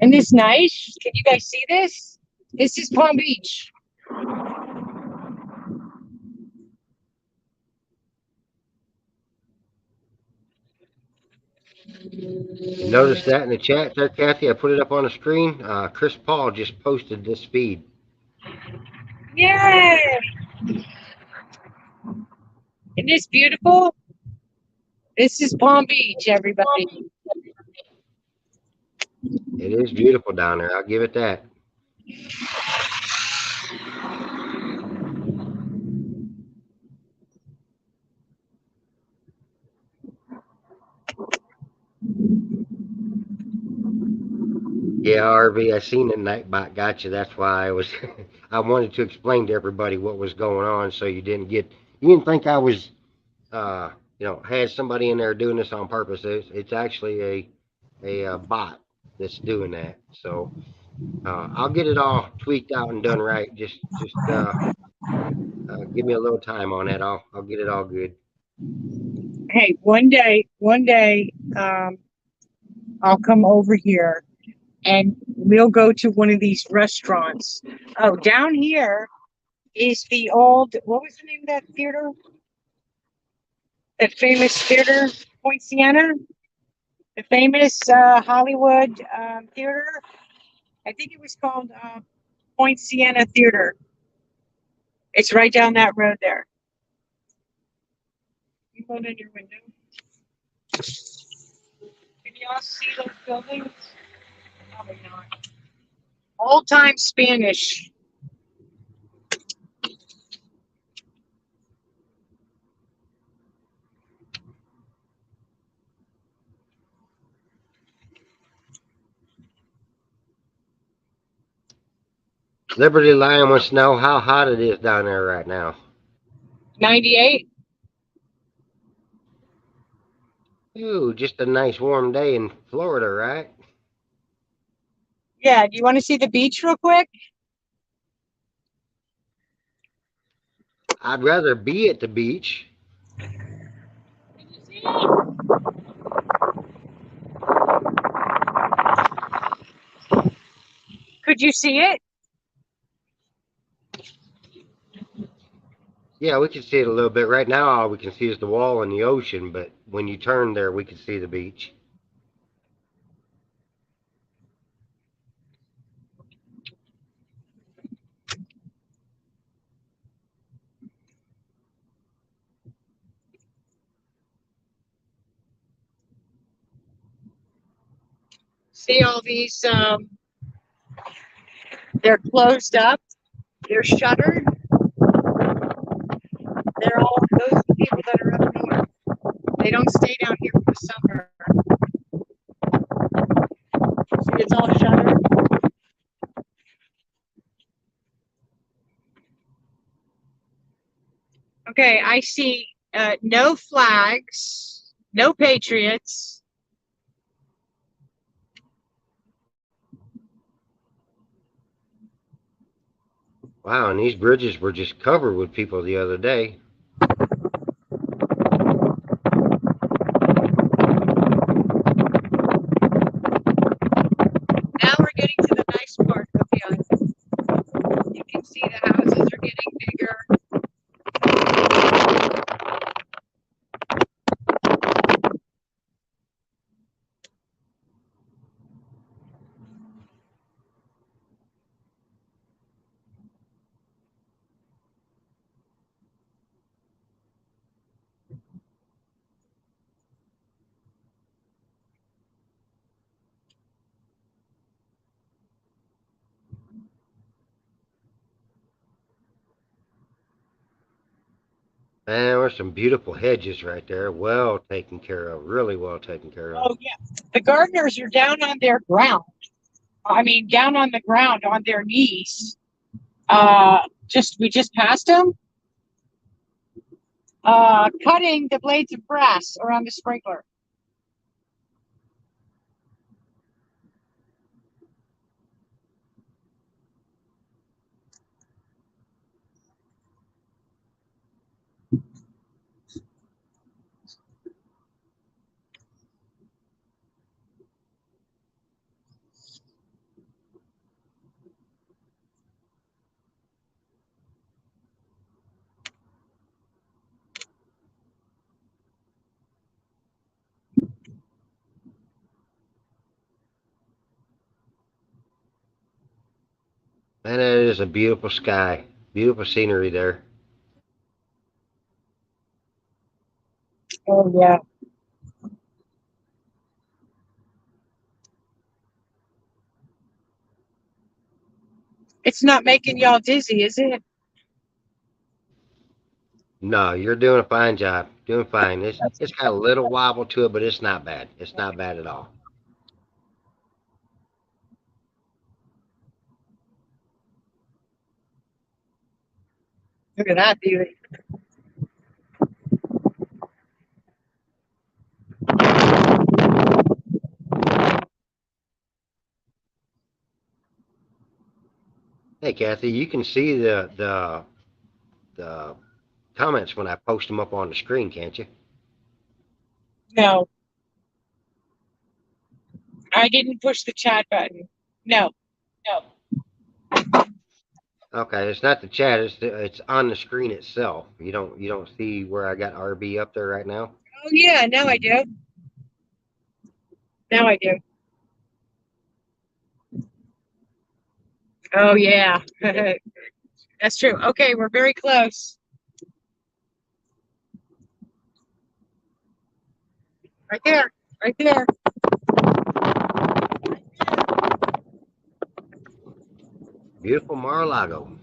Isn't this nice? Can you guys see this? This is Palm Beach. You notice that in the chat there, Kathy? I put it up on the screen. Chris Paul just posted this feed. Yay! Isn't this beautiful? This is Palm Beach, everybody. It is beautiful down there. I'll give it that. Yeah, RV, I seen the Nightbot got you. That's why I was, I wanted to explain to everybody what was going on, so you didn't think I was, had somebody in there doing this on purpose. It's actually a bot that's doing that. So I'll get it all tweaked out and done right. Just give me a little time on that. I'll get it all good. Hey, one day, I'll come over here and we'll go to one of these restaurants. Oh, down here is the old, what was the name of that theater? That famous theater, Point Siena? The famous Hollywood theater? I think it was called Point Siena Theater. It's right down that road there. You go in your window. Can y'all see those buildings? Probably not. Old time Spanish. Liberty Lion wants to know how hot it is down there right now. 98. Ooh, just a nice warm day in Florida, right? Yeah, do you want to see the beach real quick? I'd rather be at the beach. Could you see it? Yeah, we can see it a little bit. Right now, all we can see is the wall and the ocean, but when you turn there, we can see the beach. See all these, they're closed up. They're shuttered. They're all those people that are up north. They don't stay down here for the summer. See, it's all shuttered. Okay, I see no flags, no patriots. Wow, and these bridges were just covered with people the other day. Now we're getting to the nice part of the island. You can see the houses are getting bigger. Man, there's some beautiful hedges right there. Well taken care of. Really well taken care of. Oh yeah, the gardeners are down on their ground. I mean, down on the ground on their knees. We just passed them. Cutting the blades of grass around the sprinkler. Man, that is a beautiful sky. Beautiful scenery there. Oh, yeah. It's not making y'all dizzy, is it? No, you're doing a fine job. Doing fine. It's got a little wobble to it, but it's not bad. It's not bad at all. Look at that beauty. Hey, Kathy, you can see the comments when I post them up on the screen, can't you? No, I didn't push the chat button. No, no. Okay, it's not the chat. It's on the screen itself. You don't see where I got RB up there right now. Oh, yeah, now I do. Now I do. Oh, yeah. That's true. Okay, we're very close. Right there. Right there. Beautiful Mar-a-Lago. And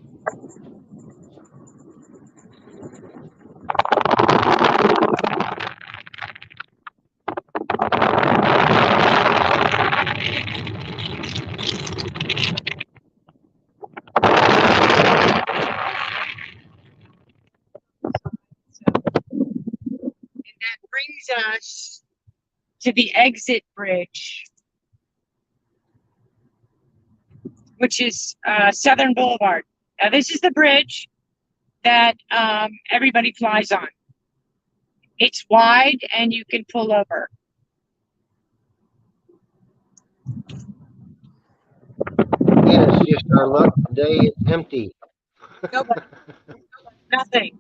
that brings us to the exit bridge, which is Southern Boulevard. Now, this is the bridge that everybody flies on. It's wide and you can pull over. And it's just our luck today. It's empty. Nobody, nothing.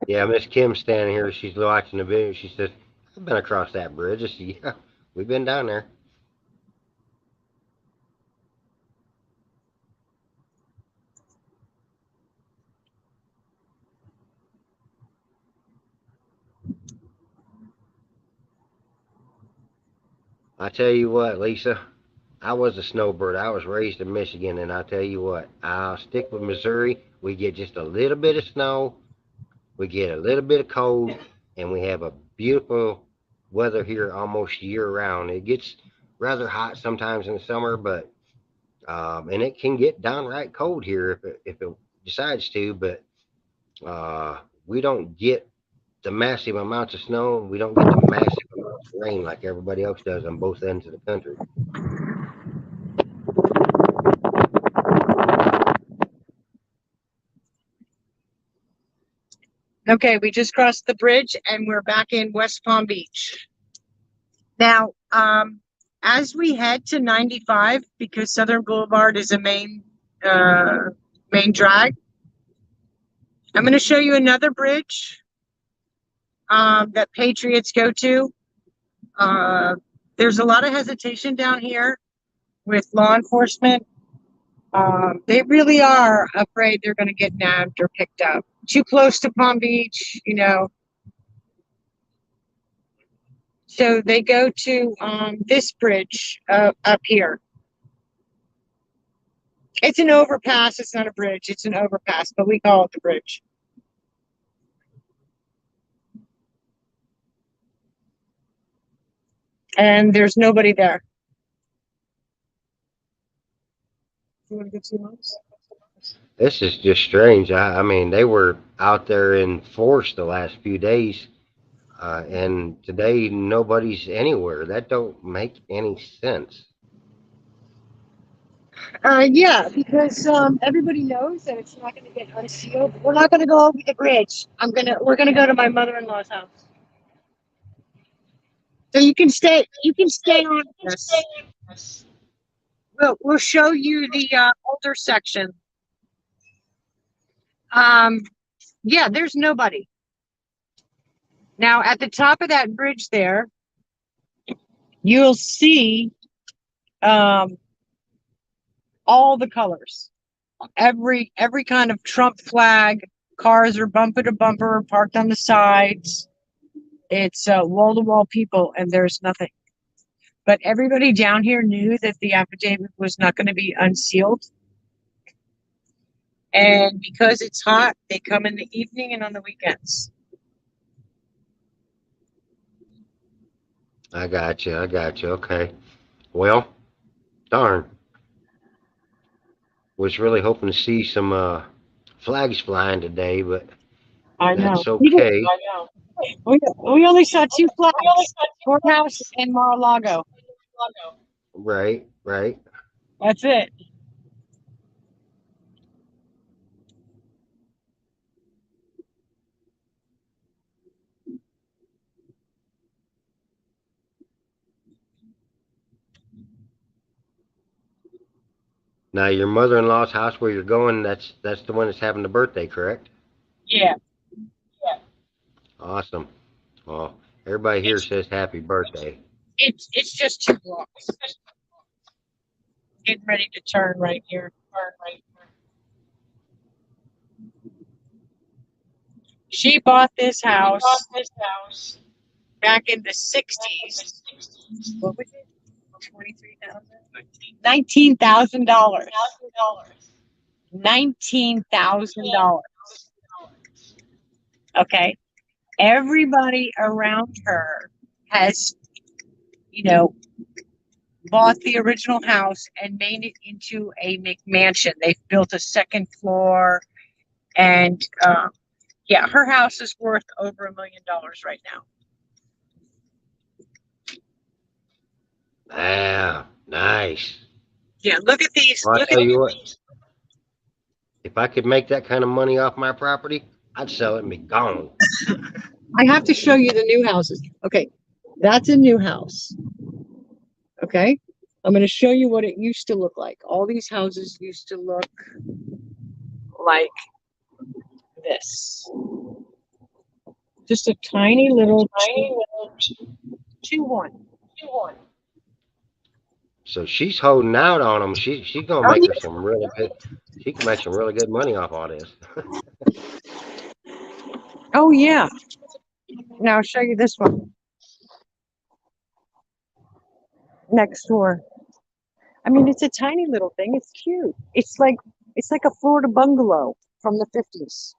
Yeah, Miss Kim's standing here. She's watching the video. She says, "I've been across that bridge." I said, "Yeah, we've been down there." I tell you what, Lisa, I was a snowbird. I was raised in Michigan, and I tell you what, I'll stick with Missouri. We get just a little bit of snow, we get a little bit of cold, and we have a beautiful weather here almost year round. It gets rather hot sometimes in the summer, but and it can get downright cold here if it decides to. But we don't get the massive amounts of snow. We don't get the massive amounts of rain like everybody else does on both ends of the country. Okay, we just crossed the bridge and we're back in West Palm Beach. Now, as we head to 95, because Southern Boulevard is a main drag, I'm going to show you another bridge that Patriots go to. There's a lot of hesitation down here with law enforcement. They really are afraid they're going to get nabbed or picked up. Too close to Palm Beach, you know. So they go to this bridge up here. It's an overpass. It's not a bridge. It's an overpass, but we call it the bridge. And there's nobody there. You want to get 2 months? This is just strange. I mean, they were out there in force the last few days, and today nobody's anywhere. That don't make any sense. Yeah, because everybody knows that it's not going to get unsealed. We're not going to go over the bridge. We're gonna go to my mother-in-law's house. So you can stay. You can stay on this. We'll show you the older section. Yeah, there's nobody. Now at the top of that bridge there, you'll see all the colors. Every kind of Trump flag. Cars are bumper to bumper, parked on the sides. It's wall to wall people, and there's nothing. But everybody down here knew that the affidavit was not going to be unsealed. And because it's hot, they come in the evening and on the weekends. I got you. I got you. Okay. Well, darn. Was really hoping to see some flags flying today, but I know. that's okay. We only saw two flags, courthouse and Mar-a-Lago. Right, right. That's it. Now your mother-in-law's house where you're going, that's the one that's having the birthday, correct? Yeah. Awesome. Well, everybody here says happy birthday. It's just 2 blocks. Getting ready to turn right here. She bought this house back in the 60s. What was it? $19,000. $19,000. Okay. Everybody around her has, bought the original house and made it into a McMansion. They've built a second floor, and yeah, her house is worth over $1 million right now. Ah, nice. Yeah, look at these. Well, I'll Look tell at you what, if I could make that kind of money off my property, I'd sell it and be gone. I have to show you the new houses. Okay, that's a new house. Okay, I'm going to show you what it used to look like. All these houses used to look like this. Just a tiny little 2-1. So she's holding out on them. She's gonna Oh, make her yeah. some really good. She can make some really good money off all this. Oh, yeah. Now I'll show you this one. Next door. I mean, it's a tiny little thing. It's cute. It's like a Florida bungalow from the 50s.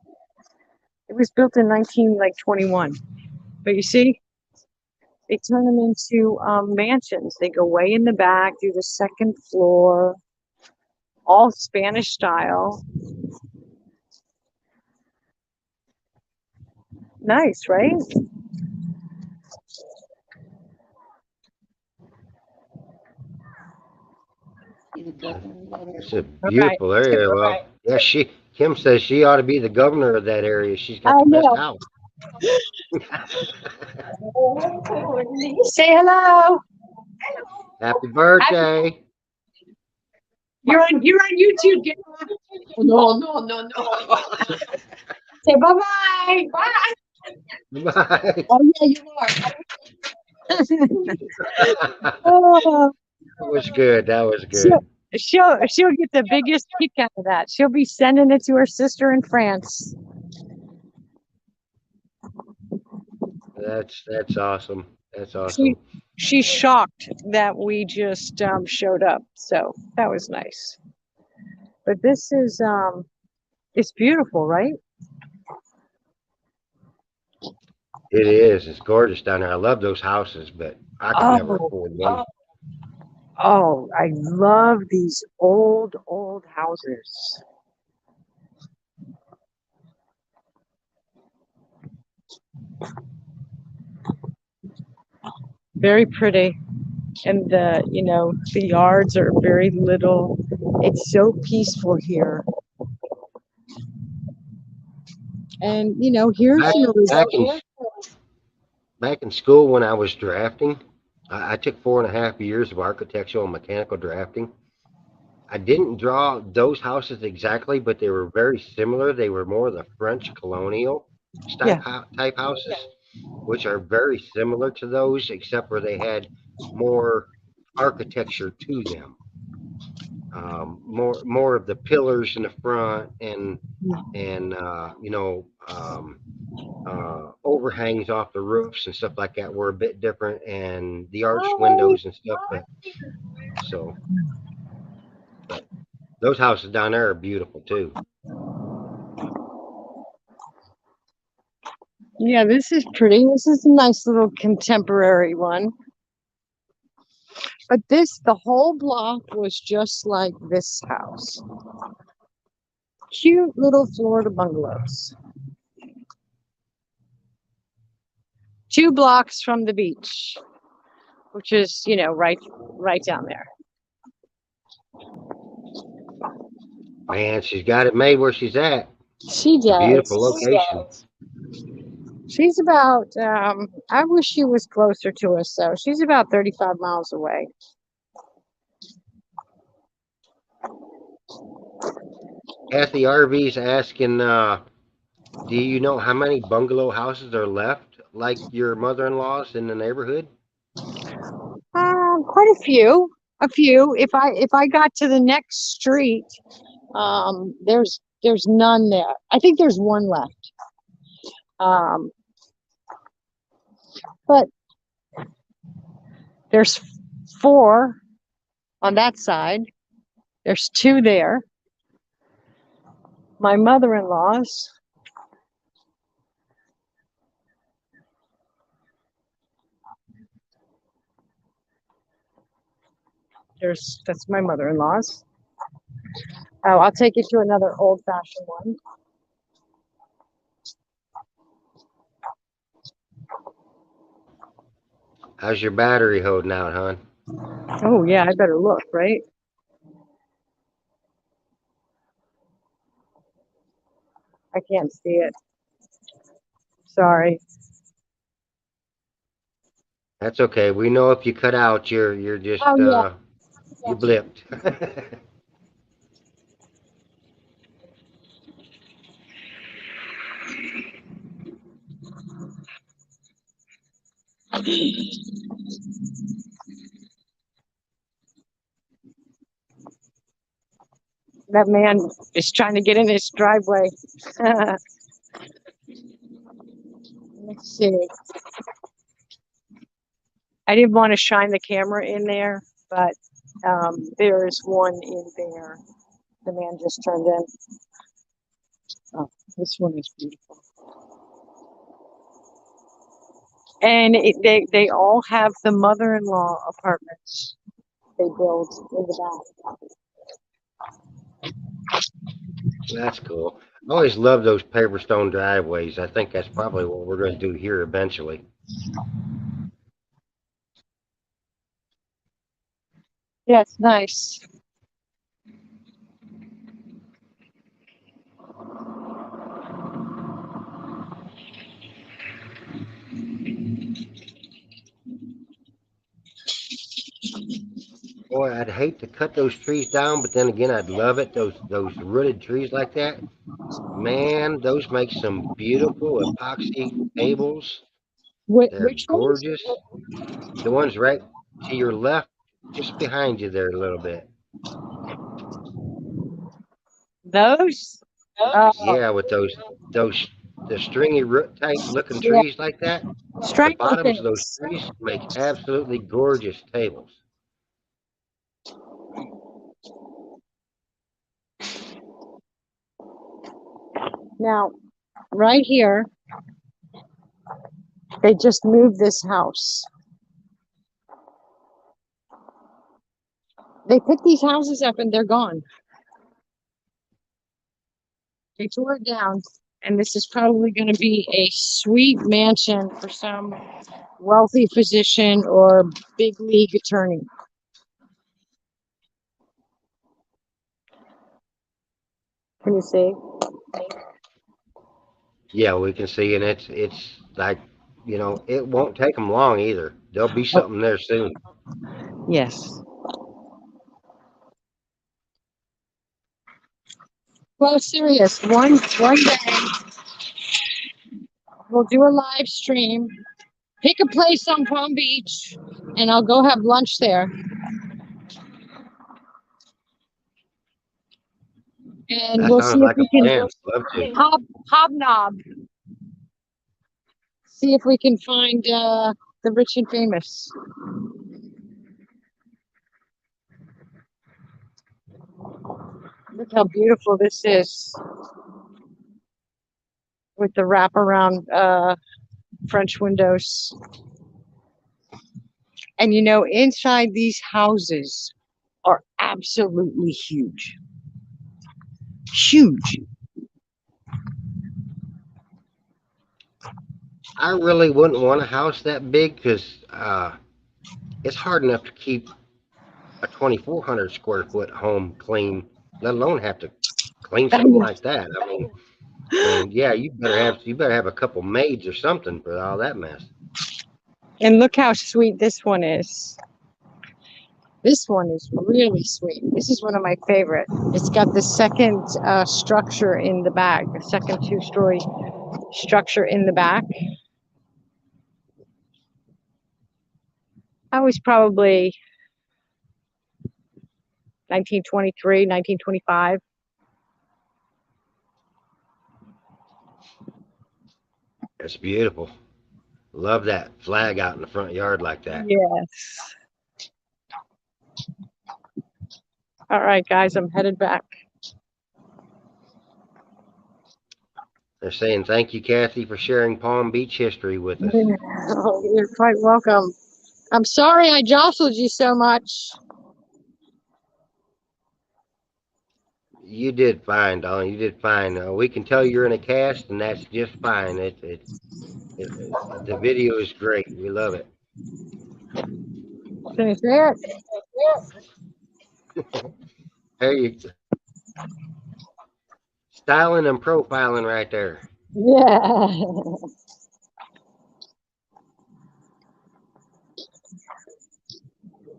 It was built in 1921. But you see, they turn them into mansions. They go way in the back, do the second floor, all Spanish style. Nice, right? It's a beautiful area. Well, yeah, Kim says she ought to be the governor of that area. She's got I the best know. house. Say hello. Happy birthday. You're on YouTube. No. Say bye-bye. Bye. Bye. Oh yeah, you are. Oh, That was good. That was good. she'll get the biggest kick out of that. She'll be sending it to her sister in France. That's awesome. That's awesome. She's shocked that we just showed up. So that was nice. But this is it's beautiful, right? It is. It's gorgeous down there. I love those houses, but I could never afford one. Oh, I love these old houses. Very pretty. And the yards are very little. It's so peaceful here. And, you know, here's Back, an back original. in back in school when I was drafting, I took 4.5 years of architectural and mechanical drafting. I didn't draw those houses exactly, but they were very similar. They were more the French colonial Yeah. type houses, which are very similar to those, except where they had more architecture to them. More of the pillars in the front and overhangs off the roofs and stuff like that were a bit different, and the arched windows and stuff. So, but those houses down there are beautiful too. Yeah, this is pretty. This is a nice little contemporary one. But the whole block was just like this house. Cute little Florida bungalows. 2 blocks from the beach, which is, you know, right down there. Man, she's got it made where she's at. She It's a beautiful does. location. She's about, I wish she was closer to us, though. She's about 35 miles away. Kathy RV's asking, do you know how many bungalow houses are left, like your mother-in-law's in the neighborhood? Quite a few. A few. If I got to the next street, there's none there. I think there's one left. But there's 4 on that side. There's 2 there. My mother-in-law's. That's my mother-in-law's. Oh, I'll take you to another old-fashioned one. How's your battery holding out, hon? Oh yeah, I better look, right? I can't see it. Sorry. That's okay. We know if you cut out, you're just Oh yeah. you blipped. That man is trying to get in his driveway. Let's see. I didn't want to shine the camera in there, but there is one in there. The man just turned in. Oh, this one is beautiful. And they all have the mother-in-law apartments they build in the back. That's cool. I always love those paper stone driveways. I think that's probably what we're going to do here eventually. Yeah, it's nice. Boy, I'd hate to cut those trees down, but then again, I'd love it. Those rooted trees like that, man, those make some beautiful epoxy tables. They're Which ones? gorgeous. The ones right to your left, just behind you there a little bit. Those? Oh, Yeah, with those the stringy root type looking yeah. trees like that. The Strangle bottoms of those things. trees make absolutely gorgeous tables. Now, right here, they just moved this house. They picked these houses up and they're gone. They tore it down, and this is probably going to be a sweet mansion for some wealthy physician or big league attorney. Can you see? Yeah, we can see, and it's like, it won't take them long either. There'll be something there soon. Yes. Well, serious. One day we'll do a live stream. Pick a place on Palm Beach, and I'll go have lunch there. And That we'll see sounds if like a we can plan. Love to. hobnob. See if we can find the rich and famous. Look how beautiful this is with the wraparound French windows. And inside these houses are absolutely huge. Huge. I really wouldn't want a house that big because it's hard enough to keep a 2,400 square foot home clean, let alone have to clean something like that. I mean, yeah, you better have a couple maids or something for all that mess. And look how sweet this one is. This one is really sweet. This is one of my favorite. It's got the second structure in the back, the second two-story structure in the back. I was probably 1923, 1925. It's beautiful. Love that flag out in the front yard like that. Yes. All right, guys, I'm headed back. They're saying thank you, Kathy, for sharing Palm Beach history with us. Oh, you're quite welcome. I'm sorry I jostled you so much. You did fine, darling. You did fine. We can tell you're in a cast, and that's just fine. The video is great. We love it. Finish it. Hey, you styling and profiling right there. Yeah.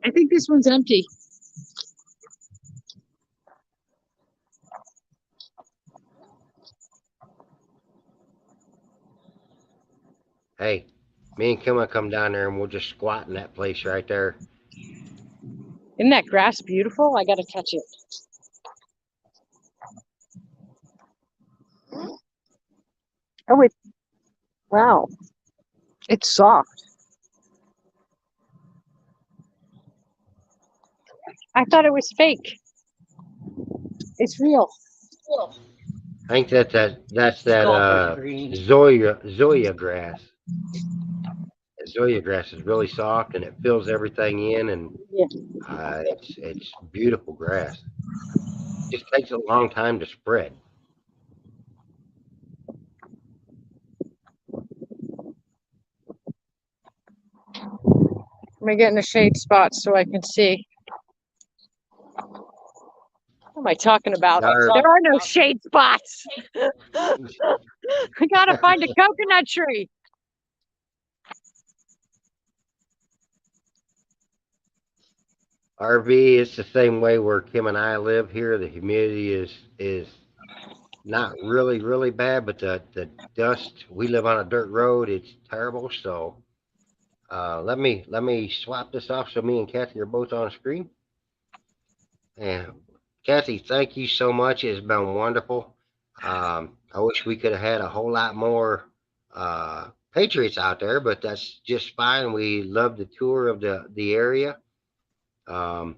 I think this one's empty. Hey, me and Kim will come down there and we'll just squat in that place right there. Isn't that grass beautiful? I gotta touch it. Oh, wow. It's soft. I thought it was fake. It's real. I think that's that Zoya grass. Zoya grass is really soft and it fills everything in, and Yeah. it's beautiful grass. Just takes a long time to spread. Let me get in a shade spot so I can see. What am I talking about? Our, There are no shade spots. We gotta find a coconut tree. RV is the same way where Kim and I live here. The humidity is not really bad, but the dust. We live on a dirt road. It's terrible. So let me swap this off so me and Kathy are both on screen. And Kathy, thank you so much. It's been wonderful. I wish we could have had a whole lot more Patriots out there, but that's just fine. We love the tour of the area. Um,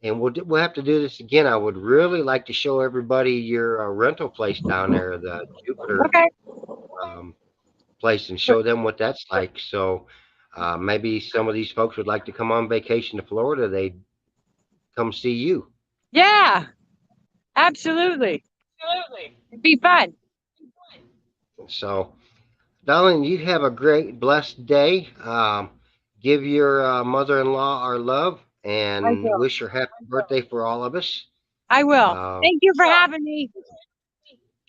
and we'll have to do this again. I would really like to show everybody your rental place down there, the Jupiter Okay. um, place, and show them what that's like. So maybe some of these folks would like to come on vacation to Florida. They'd come see you. Yeah, absolutely. It'd be fun. So, darling, you have a great, blessed day. Give your mother-in-law our love I and will. wish her happy birthday for all of us. I will. Um, Thank you for having me.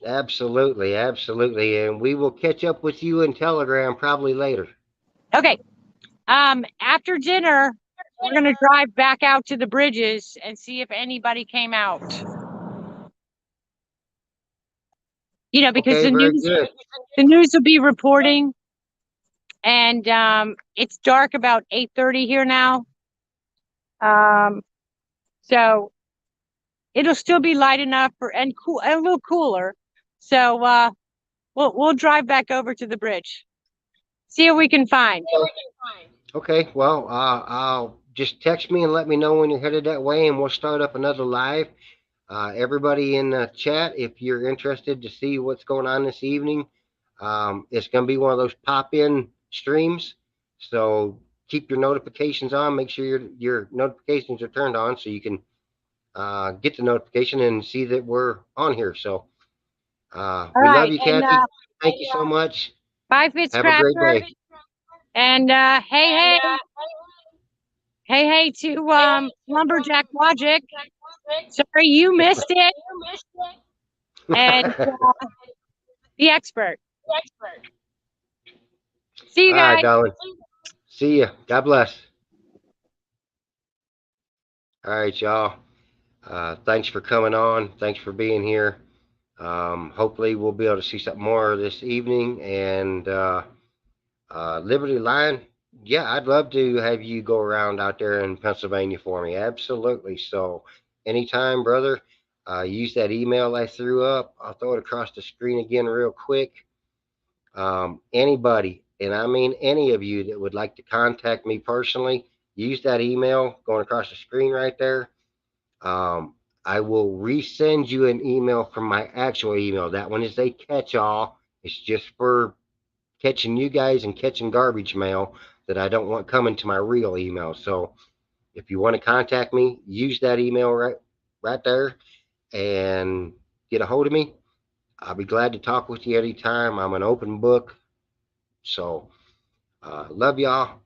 Absolutely, absolutely. And we will catch up with you in Telegram probably later. Okay. After dinner, we're gonna drive back out to the bridges and see if anybody came out. You know, because Okay, very good. the news will be reporting, and it's dark about 8:30 here now. So it'll still be light enough for and cool and a little cooler. So we'll drive back over to the bridge. See what we can find. Okay, well, I'll just text me and let me know when you're headed that way, and we'll start up another live. Everybody in the chat, if you're interested to see what's going on this evening, it's going to be one of those pop-in streams. So keep your notifications on. Make sure your notifications are turned on so you can get the notification and see that we're on here. So All we love right, you, and Kathy. Thank you so much. bye, Have a great Fitzcracker, day. and hey to Lumberjack Logic. Sorry you missed it, and the expert. See you All right, guys. darling. See ya. God bless. All right, y'all. Thanks for coming on. Thanks for being here. Hopefully, we'll be able to see something more this evening. And Liberty Line, yeah, I'd love to have you go around out there in Pennsylvania for me. Absolutely. So, anytime, brother, use that email I threw up. I'll throw it across the screen again, real quick. Anybody, and I mean any of you that would like to contact me personally, use that email going across the screen right there. Um, I will resend you an email from my actual email. That one is a catch all. It's just for catching you guys and catching garbage mail that I don't want coming to my real email. So if you want to contact me, use that email right there and get a hold of me. I'll be glad to talk with you anytime. I'm an open book. So love y'all.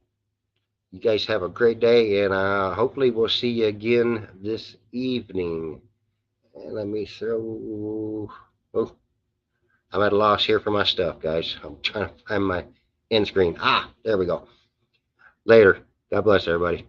You guys have a great day, and hopefully we'll see you again this evening. And let me throw. Oh, I'm at a loss here for my stuff, guys. I'm trying to find my end screen. Ah, there we go. Later. God bless everybody.